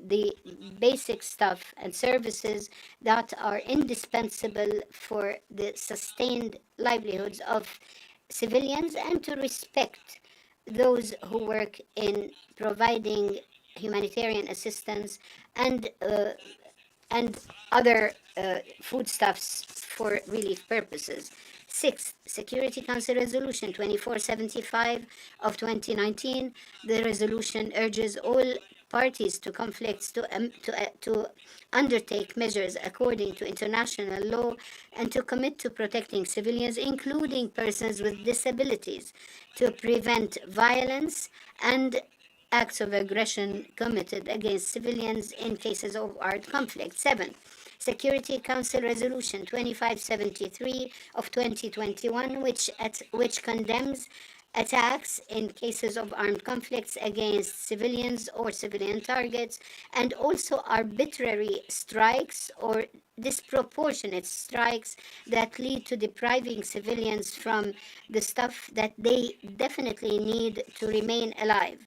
the basic stuff and services that are indispensable for the sustained livelihoods of civilians, and to respect those who work in providing humanitarian assistance and other foodstuffs for relief purposes. Sixth, Security Council Resolution 2475 of 2019. The resolution urges all parties to conflicts to undertake measures according to international law and to commit to protecting civilians, including persons with disabilities, to prevent violence and acts of aggression committed against civilians in cases of armed conflict. 7. Security Council Resolution 2573 of 2021, which condemns attacks in cases of armed conflicts against civilians or civilian targets, and also arbitrary strikes or disproportionate strikes that lead to depriving civilians from the stuff that they definitely need to remain alive.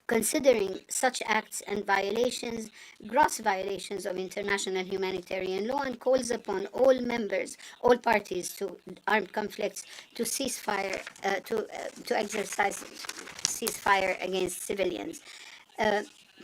Considering such acts and violations, gross violations of international humanitarian law, and calls upon all parties to armed conflicts to to exercise ceasefire against civilians.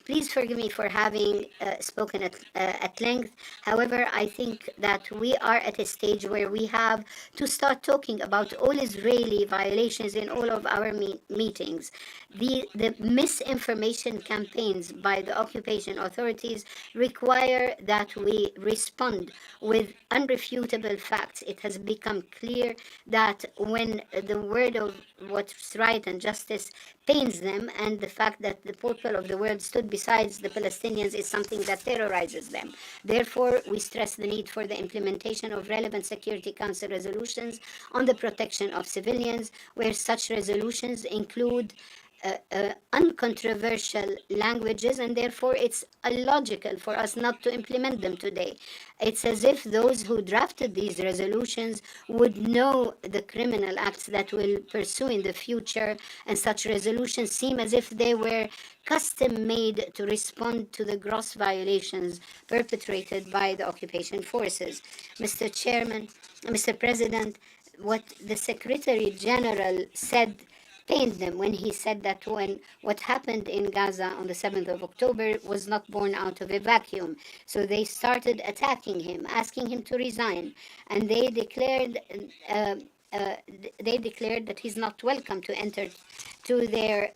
Please forgive me for having spoken at length. However, I think that we are at a stage where we have to start talking about all Israeli violations in all of our meetings. The misinformation campaigns by the occupation authorities require that we respond with unrefutable facts. It has become clear that when the word of what's right and justice pains them, and the fact that the people of the world stood besides the Palestinians is something that terrorizes them. Therefore, we stress the need for the implementation of relevant Security Council resolutions on the protection of civilians, where such resolutions include uncontroversial languages, and therefore it's illogical for us not to implement them today. It's as if those who drafted these resolutions would know the criminal acts that will pursue in the future, and such resolutions seem as if they were custom made to respond to the gross violations perpetrated by the occupation forces. Mr. Chairman, Mr. President, what the Secretary General said pained them when he said that what happened in Gaza on the 7th of October was not born out of a vacuum. So they started attacking him, asking him to resign, and they declared that he's not welcome to enter to their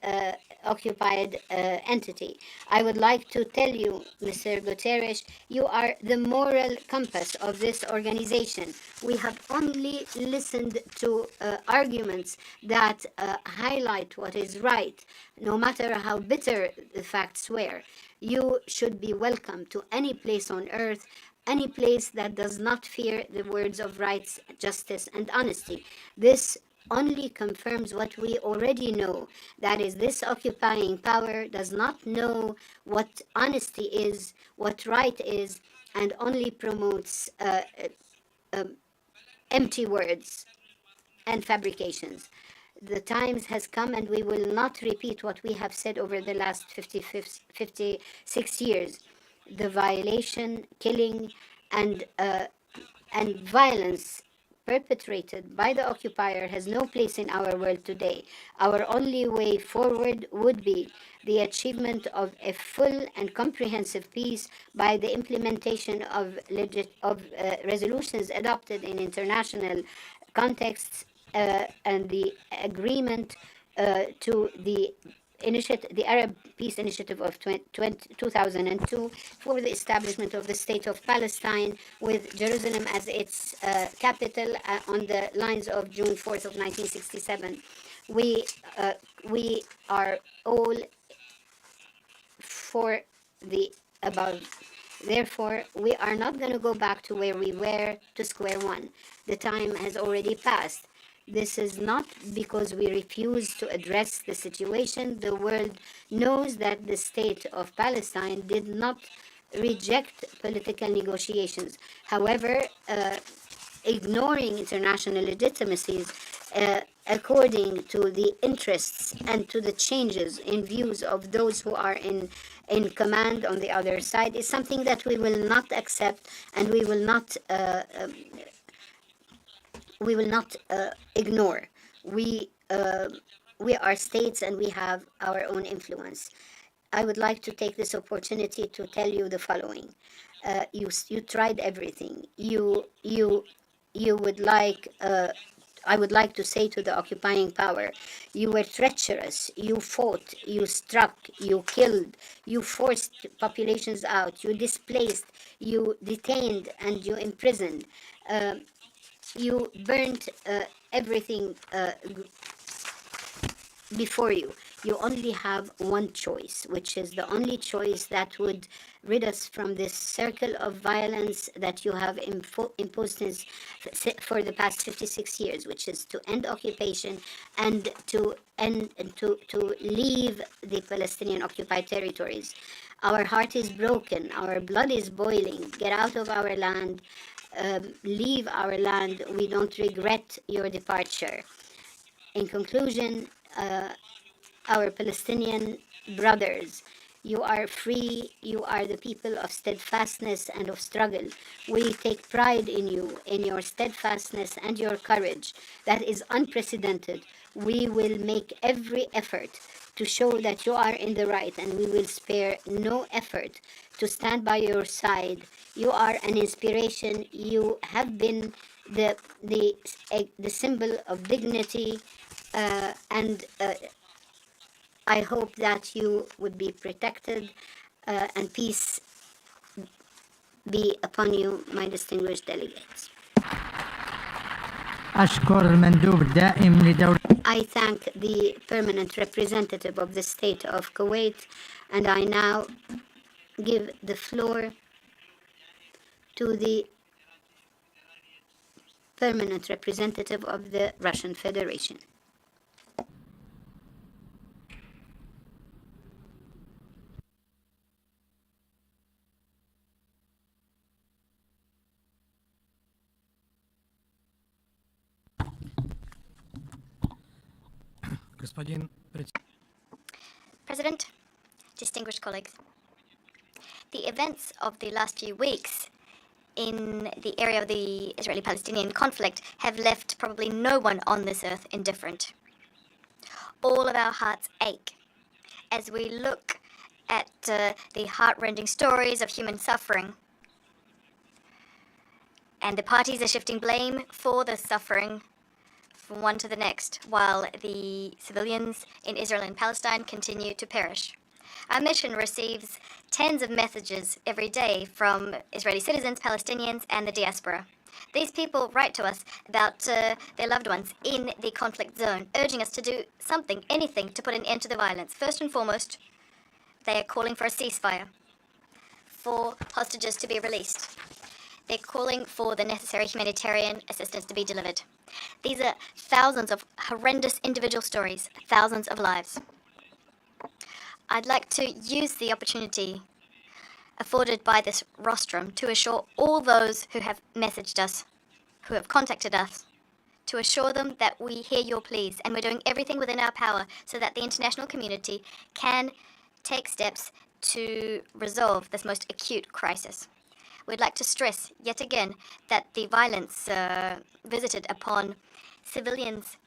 occupied entity. I would like to tell you, Mr. Guterres, you are the moral compass of this organization. We have only listened to arguments that highlight what is right, no matter how bitter the facts were. You should be welcome to any place on earth, any place that does not fear the words of rights, justice, and honesty. This only confirms what we already know, that is, this occupying power does not know what honesty is, what right is, and only promotes empty words and fabrications. The times has come, and we will not repeat what we have said over the last 56 years. The violation, killing, and violence perpetrated by the occupier has no place in our world today. Our only way forward would be the achievement of a full and comprehensive peace by the implementation of resolutions adopted in international contexts, and the agreement to the the Arab Peace Initiative of 2002 for the establishment of the State of Palestine, with Jerusalem as its capital on the lines of June 4th of 1967. We are all for the above. Therefore, we are not going to go back to where we were, to square one. The time has already passed. This is not because we refuse to address the situation. The world knows that the state of Palestine did not reject political negotiations. However, ignoring international legitimacies according to the interests and to the changes in views of those who are in command on the other side is something that we will not accept, and we will not ignore. We are states and we have our own influence. I would like to take this opportunity to tell you the following. You tried everything. You would like. I would like to say to the occupying power, you were treacherous, you fought, you struck, you killed, you forced populations out, you displaced, you detained, and you imprisoned. You burnt everything before you. You only have one choice, which is the only choice that would rid us from this circle of violence that you have imposed for the past 56 years, which is to end occupation and to leave the Palestinian occupied territories. Our heart is broken, our blood is boiling. Get out of our land, leave our land. We don't regret your departure. In conclusion, our Palestinian brothers, you are free, you are the people of steadfastness and of struggle. We take pride in you, in your steadfastness and your courage. That is unprecedented. We will make every effort to show that you are in the right, and we will spare no effort to stand by your side. You are an inspiration. You have been the symbol of dignity, and I hope that you would be protected, and peace be upon you, my distinguished delegates. أشكر المندوب الدائم لدولة I thank the permanent representative of the state of Kuwait, and I now give the floor to the permanent representative of the Russian Federation. President, distinguished colleagues, the events of the last few weeks in the area of the Israeli-Palestinian conflict have left probably no one on this earth indifferent. All of our hearts ache as we look at the heart-rending stories of human suffering. And the parties are shifting blame for the suffering from one to the next, while the civilians in Israel and Palestine continue to perish. Our mission receives tens of messages every day from Israeli citizens, Palestinians, and the diaspora. These people write to us about their loved ones in the conflict zone, urging us to do something, anything, to put an end to the violence. First and foremost, they are calling for a ceasefire, for hostages to be released. They're calling for the necessary humanitarian assistance to be delivered. These are thousands of horrendous individual stories, thousands of lives. I'd like to use the opportunity afforded by this rostrum to assure all those who have messaged us, who have contacted us, to assure them that we hear your pleas and we're doing everything within our power so that the international community can take steps to resolve this most acute crisis. We'd like to stress yet again that the violence visited upon civilians,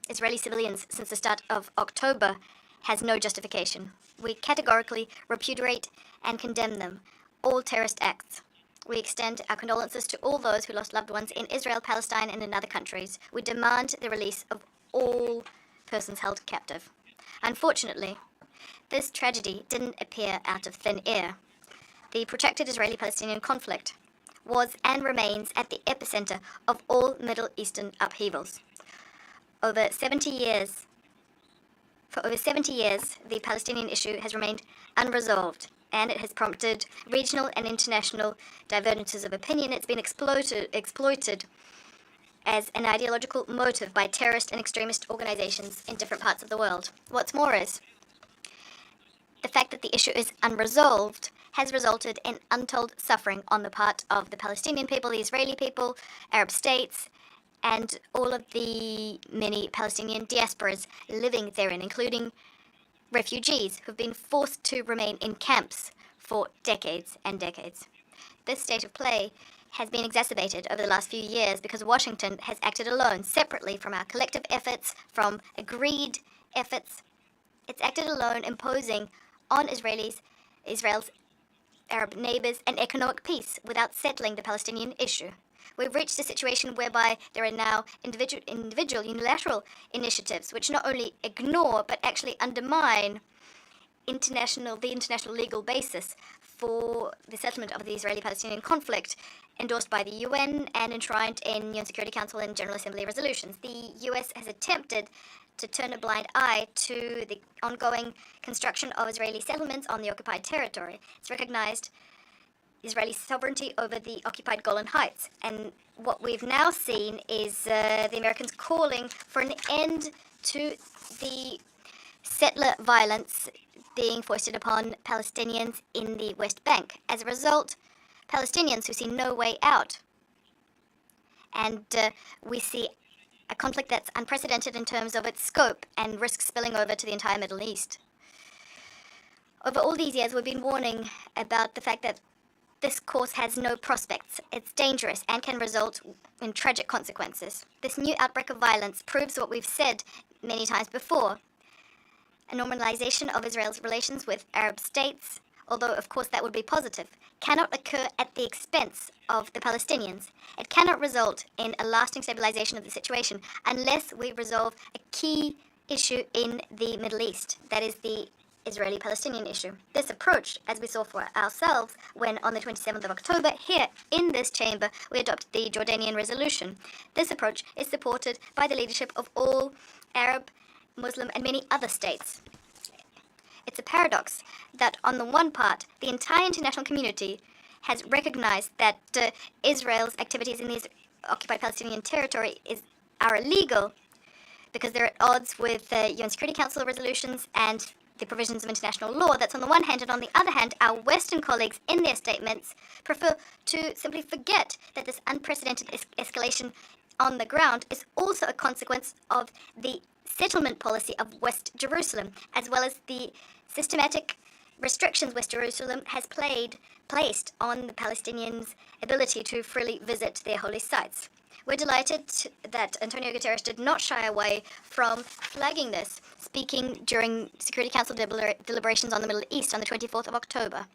Israeli civilians, since the start of October has no justification. We categorically repudiate and condemn them, all terrorist acts. We extend our condolences to all those who lost loved ones in Israel, Palestine, and in other countries. We demand the release of all persons held captive. Unfortunately, this tragedy didn't appear out of thin air. The protracted Israeli-Palestinian conflict was and remains at the epicenter of all Middle Eastern upheavals. For over 70 years, the Palestinian issue has remained unresolved, and it has prompted regional and international divergences of opinion. It's been exploited as an ideological motive by terrorist and extremist organizations in different parts of the world. What's more is, the fact that the issue is unresolved has resulted in untold suffering on the part of the Palestinian people, the Israeli people, Arab states, and all of the many Palestinian diasporas living therein, including refugees who've been forced to remain in camps for decades and decades. This state of play has been exacerbated over the last few years because Washington has acted alone, separately from our collective efforts, from agreed efforts. It's acted alone, imposing on Israel's Arab neighbors an economic peace without settling the Palestinian issue. We've reached a situation whereby there are now individual unilateral initiatives which not only ignore but actually undermine the international legal basis for the settlement of the Israeli-Palestinian conflict, endorsed by the UN and enshrined in UN Security Council and General Assembly resolutions. The US has attempted to turn a blind eye to the ongoing construction of Israeli settlements on the occupied territory. It's recognized Israeli sovereignty over the occupied Golan Heights. And what we've now seen is the Americans calling for an end to the settler violence being foisted upon Palestinians in the West Bank. As a result, Palestinians who see no way out. And we see a conflict that's unprecedented in terms of its scope and risks spilling over to the entire Middle East. Over all these years, we've been warning about the fact that this course has no prospects. It's dangerous and can result in tragic consequences. This new outbreak of violence proves what we've said many times before. A normalization of Israel's relations with Arab states, although of course that would be positive, cannot occur at the expense of the Palestinians. It cannot result in a lasting stabilization of the situation unless we resolve a key issue in the Middle East, that is the Israeli-Palestinian issue. This approach, as we saw for ourselves when on the 27th of October, here in this chamber, we adopted the Jordanian resolution. This approach is supported by the leadership of all Arab, Muslim, and many other states. It's a paradox that on the one part, the entire international community has recognized that Israel's activities in these occupied Palestinian territory are illegal because they're at odds with UN Security Council resolutions and the provisions of international law. That's on the one hand, and on the other hand, our Western colleagues in their statements prefer to simply forget that this unprecedented escalation on the ground is also a consequence of the settlement policy of West Jerusalem, as well as the systematic restrictions West Jerusalem has placed on the Palestinians' ability to freely visit their holy sites. We're delighted that Antonio Guterres did not shy away from flagging this, speaking during Security Council deliberations on the Middle East on the 24th of October.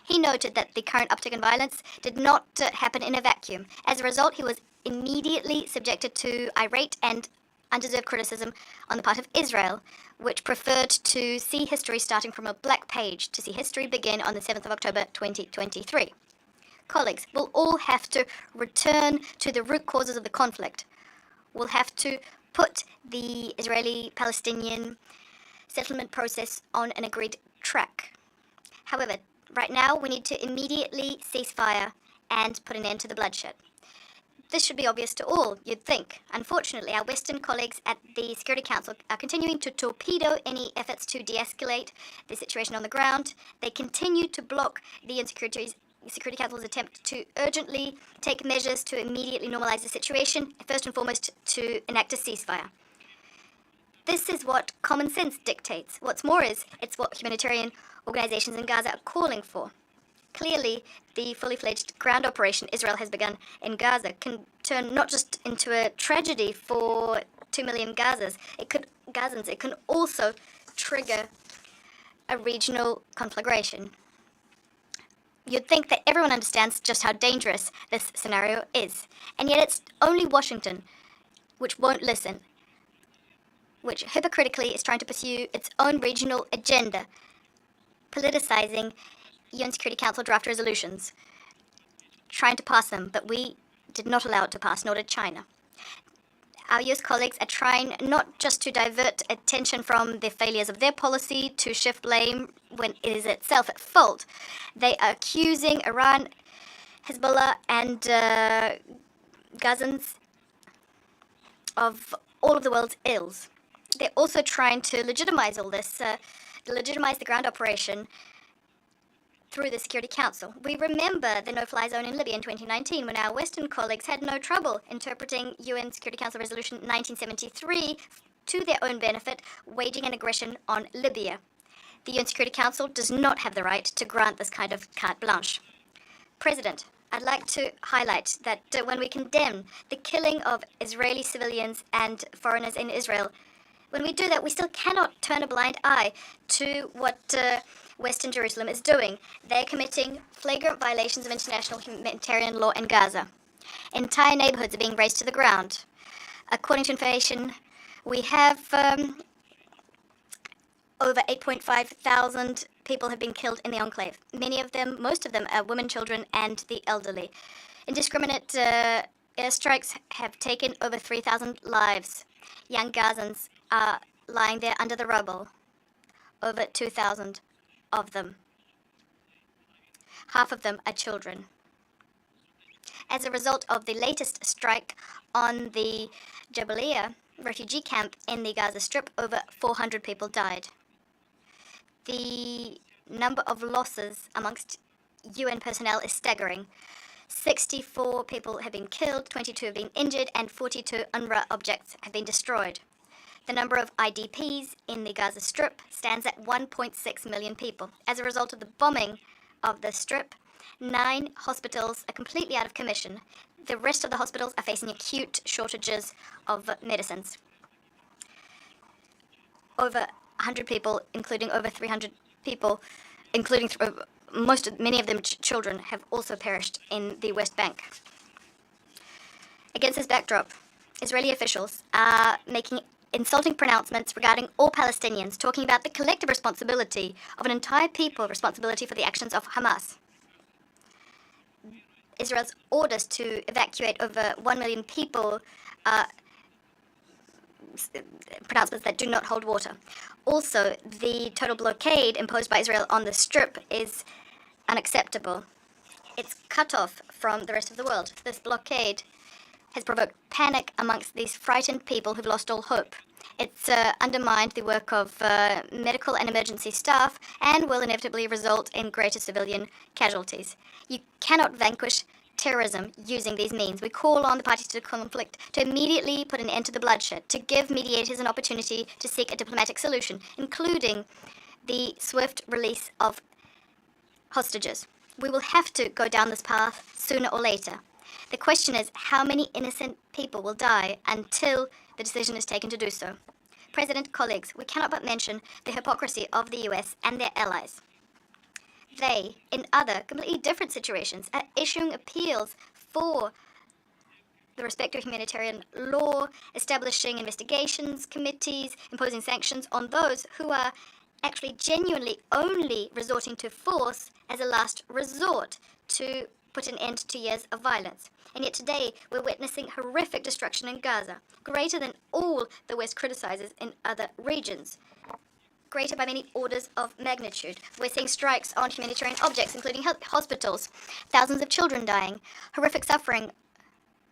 He noted that the current uptick in violence did not happen in a vacuum. As a result, he was immediately subjected to irate and undeserved criticism on the part of Israel, which preferred to see history starting from a black page, to see history begin on the 7th of October 2023. Colleagues, we'll all have to return to the root causes of the conflict. We'll have to put the Israeli-Palestinian settlement process on an agreed track. However, right now we need to immediately cease fire and put an end to the bloodshed. This should be obvious to all, you'd think. Unfortunately, our Western colleagues at the Security Council are continuing to torpedo any efforts to de-escalate the situation on the ground. They continue to block the UN Security Council's attempt to urgently take measures to immediately normalize the situation, first and foremost to enact a ceasefire. This is what common sense dictates. What's more is, it's what humanitarian organizations in Gaza are calling for. Clearly, the fully fledged ground operation Israel has begun in Gaza can turn not just into a tragedy for 2 million Gazans, it can also trigger a regional conflagration. You'd think that everyone understands just how dangerous this scenario is, and yet it's only Washington which won't listen. which hypocritically is trying to pursue its own regional agenda, politicizing UN Security Council draft resolutions, trying to pass them, but we did not allow it to pass, nor did China. Our US colleagues are trying not just to divert attention from the failures of their policy to shift blame when it is itself at fault. They are accusing Iran, Hezbollah, and Gazans of all of the world's ills. They're also trying to legitimize all this, legitimize the ground operation through the Security Council. We remember the no-fly zone in Libya in 2019 when our Western colleagues had no trouble interpreting UN Security Council Resolution 1973 to their own benefit, waging an aggression on Libya. The UN Security Council does not have the right to grant this kind of carte blanche. President, I'd like to highlight that when we condemn the killing of Israeli civilians and foreigners in Israel, when we do that, we still cannot turn a blind eye to what Western Jerusalem is doing. They're committing flagrant violations of international humanitarian law in Gaza. Entire neighborhoods are being razed to the ground. According to information, we have over 8.5 thousand people have been killed in the enclave. Many of them, most of them, are women, children, and the elderly. Indiscriminate airstrikes have taken over 3,000 lives. Young Gazans are lying there under the rubble. Over 2,000 of them. Half of them are children. As a result of the latest strike on the Jabalia refugee camp in the Gaza Strip, over 400 people died. The number of losses amongst UN personnel is staggering. 64 people have been killed, 22 have been injured, and 42 UNRWA objects have been destroyed. The number of IDPs in the Gaza Strip stands at 1.6 million people. As a result of the bombing of the Strip, 9 hospitals are completely out of commission. The rest of the hospitals are facing acute shortages of medicines. Over 100 people, including over 300 people, including many of them children, have also perished in the West Bank. Against this backdrop, Israeli officials are making insulting pronouncements regarding all Palestinians, talking about the collective responsibility of an entire people, responsibility for the actions of Hamas. Israel's orders to evacuate over 1 million people are pronouncements that do not hold water. Also, the total blockade imposed by Israel on the Strip is unacceptable. It's cut off from the rest of the world. This blockade has provoked panic amongst these frightened people who've lost all hope. It's undermined the work of medical and emergency staff and will inevitably result in greater civilian casualties. You cannot vanquish terrorism using these means. We call on the parties to the conflict to immediately put an end to the bloodshed, to give mediators an opportunity to seek a diplomatic solution, including the swift release of hostages. We will have to go down this path sooner or later. The question is how many innocent people will die until the decision is taken to do so. President, colleagues, we cannot but mention the hypocrisy of the US and their allies. They, in other completely different situations, are issuing appeals for the respect of humanitarian law, establishing investigations committees, imposing sanctions on those who are actually genuinely only resorting to force as a last resort to put an end to years of violence. And yet today, we're witnessing horrific destruction in Gaza, greater than all the West criticizes in other regions, greater by many orders of magnitude. We're seeing strikes on humanitarian objects, including hospitals, thousands of children dying, horrific suffering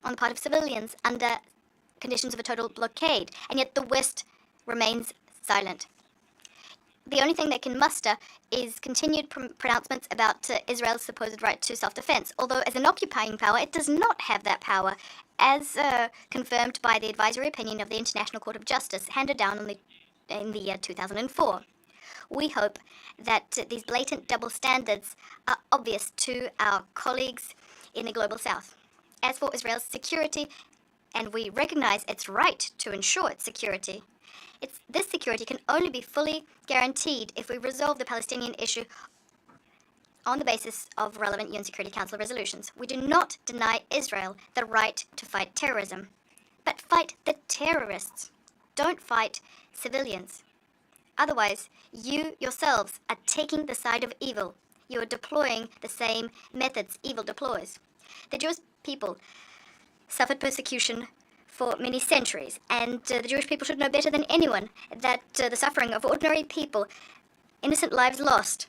on the part of civilians under conditions of a total blockade, and yet the West remains silent. The only thing that can muster is continued pronouncements about Israel's supposed right to self-defense, although as an occupying power, it does not have that power, as confirmed by the advisory opinion of the International Court of Justice, handed down in the year 2004. We hope that these blatant double standards are obvious to our colleagues in the Global South. As for Israel's security, and we recognize its right to ensure its security, this security can only be fully guaranteed if we resolve the Palestinian issue on the basis of relevant UN Security Council resolutions. We do not deny Israel the right to fight terrorism, but fight the terrorists. don't fight civilians. Otherwise, you yourselves are taking the side of evil. You are deploying the same methods evil deploys. The Jewish people suffered persecution for many centuries, and the Jewish people should know better than anyone that the suffering of ordinary people, innocent lives lost,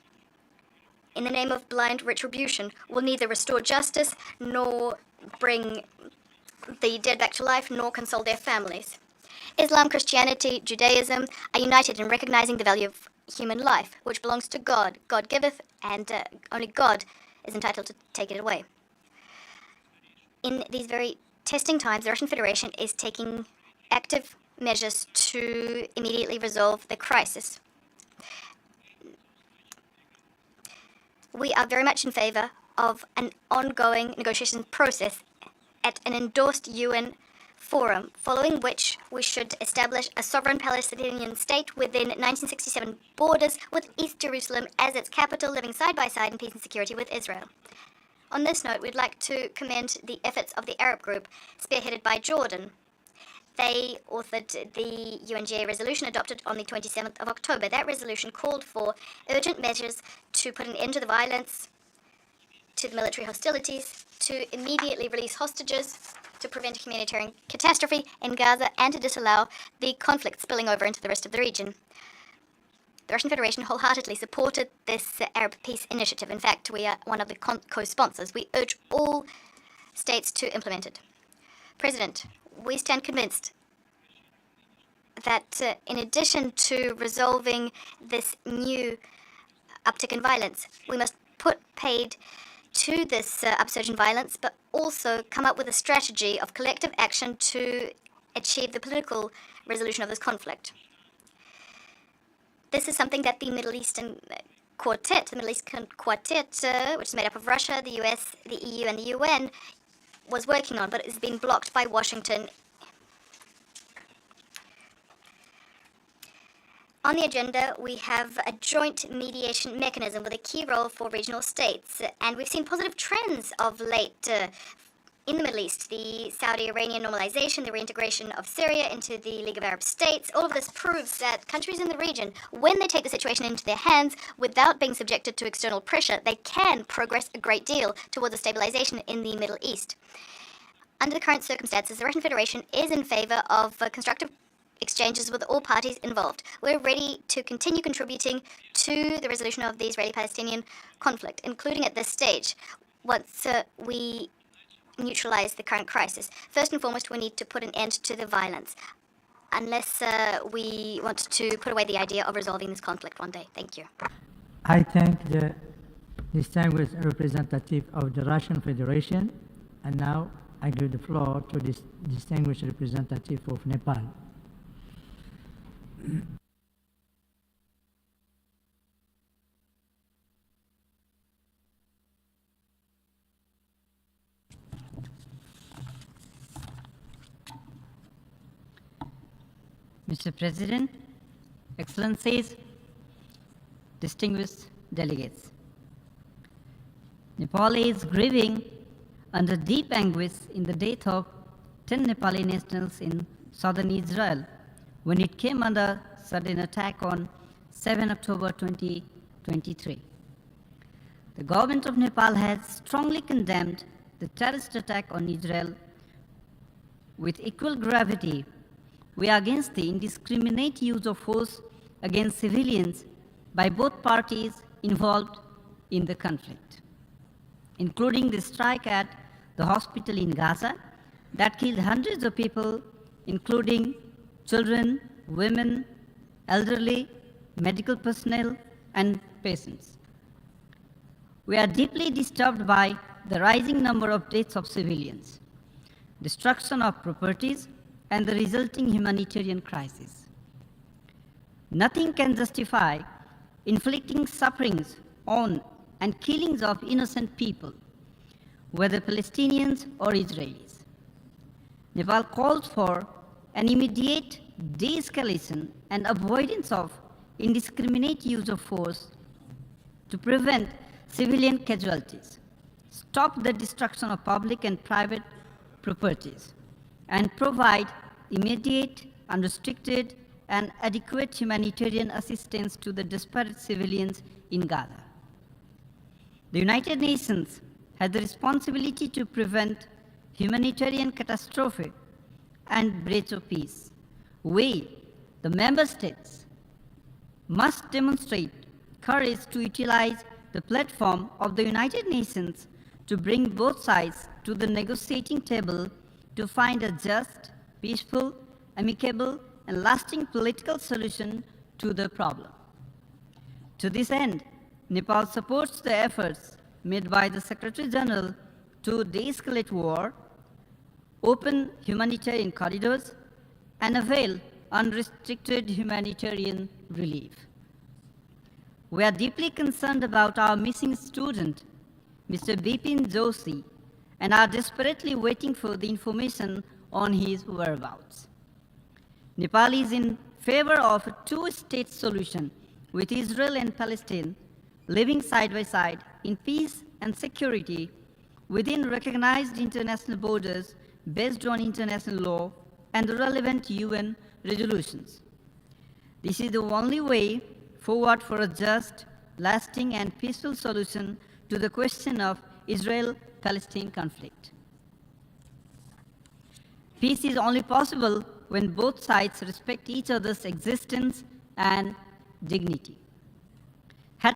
in the name of blind retribution, will neither restore justice, nor bring the dead back to life, nor console their families. Islam, Christianity, Judaism are united in recognizing the value of human life, which belongs to God. God giveth, and only God is entitled to take it away. In these very testing times, the Russian Federation is taking active measures to immediately resolve the crisis. We are very much in favor of an ongoing negotiation process at an endorsed UN forum, following which we should establish a sovereign Palestinian state within 1967 borders, with East Jerusalem as its capital, living side by side in peace and security with Israel. On this note, we'd like to commend the efforts of the Arab group, spearheaded by Jordan. They authored the UNGA resolution adopted on the 27th of October. That resolution called for urgent measures to put an end to the violence, to the military hostilities, to immediately release hostages, to prevent a humanitarian catastrophe in Gaza, and to disallow the conflict spilling over into the rest of the region. The Russian Federation wholeheartedly supported this Arab peace initiative. In fact, we are one of the co-sponsors. We urge all states to implement it. President, we stand convinced that in addition to resolving this new uptick in violence, we must put paid to this upsurge in violence, but also come up with a strategy of collective action to achieve the political resolution of this conflict. This is something that the Middle Eastern Quartet, which is made up of Russia, the US, the EU, and the UN, was working on, but it has been blocked by Washington. On the agenda, we have a joint mediation mechanism with a key role for regional states, and we've seen positive trends of late in the Middle East. The Saudi-Iranian normalization, the reintegration of Syria into the League of Arab States, all of this proves that countries in the region, when they take the situation into their hands without being subjected to external pressure, they can progress a great deal towards a stabilization in the Middle East. Under the current circumstances, the Russian Federation is in favor of constructive exchanges with all parties involved. We're ready to continue contributing to the resolution of the Israeli-Palestinian conflict, including at this stage, once we neutralize the current crisis. First and foremost, we need to put an end to the violence, unless we want to put away the idea of resolving this conflict one day. Thank you. I thank the distinguished representative of the Russian Federation, and now I give the floor to this distinguished representative of Nepal. Mr. President, Excellencies, distinguished delegates, Nepal is grieving under deep anguish in the death of 10 Nepali nationals in southern Israel when it came under sudden attack on 7 October 2023. The government of Nepal has strongly condemned the terrorist attack on Israel. With equal gravity, we are against the indiscriminate use of force against civilians by both parties involved in the conflict, including the strike at the hospital in Gaza that killed hundreds of people, including children, women, elderly, medical personnel, and patients. We are deeply disturbed by the rising number of deaths of civilians, destruction of properties, and the resulting humanitarian crisis. Nothing can justify inflicting sufferings on and killings of innocent people, whether Palestinians or Israelis. Nepal calls for an immediate de-escalation and avoidance of indiscriminate use of force to prevent civilian casualties, stop the destruction of public and private properties, and provide immediate unrestricted, and adequate humanitarian assistance to the disparate civilians in Gaza. The United Nations has the responsibility to prevent humanitarian catastrophe and breach of peace. We, the member states, must demonstrate courage to utilize the platform of the United Nations to bring both sides to the negotiating table to find a just, peaceful, amicable, and lasting political solution to the problem. To this end, Nepal supports the efforts made by the Secretary General to de-escalate war, open humanitarian corridors, and avail unrestricted humanitarian relief. We are deeply concerned about our missing student, Mr. Bipin Joshi, and are desperately waiting for the information on his whereabouts. Nepal is in favor of a two-state solution with Israel and Palestine living side by side in peace and security within recognized international borders based on international law and the relevant UN resolutions. This is the only way forward for a just, lasting, and peaceful solution to the question of Israel-Palestine conflict. Peace is only possible when both sides respect each other's existence and dignity.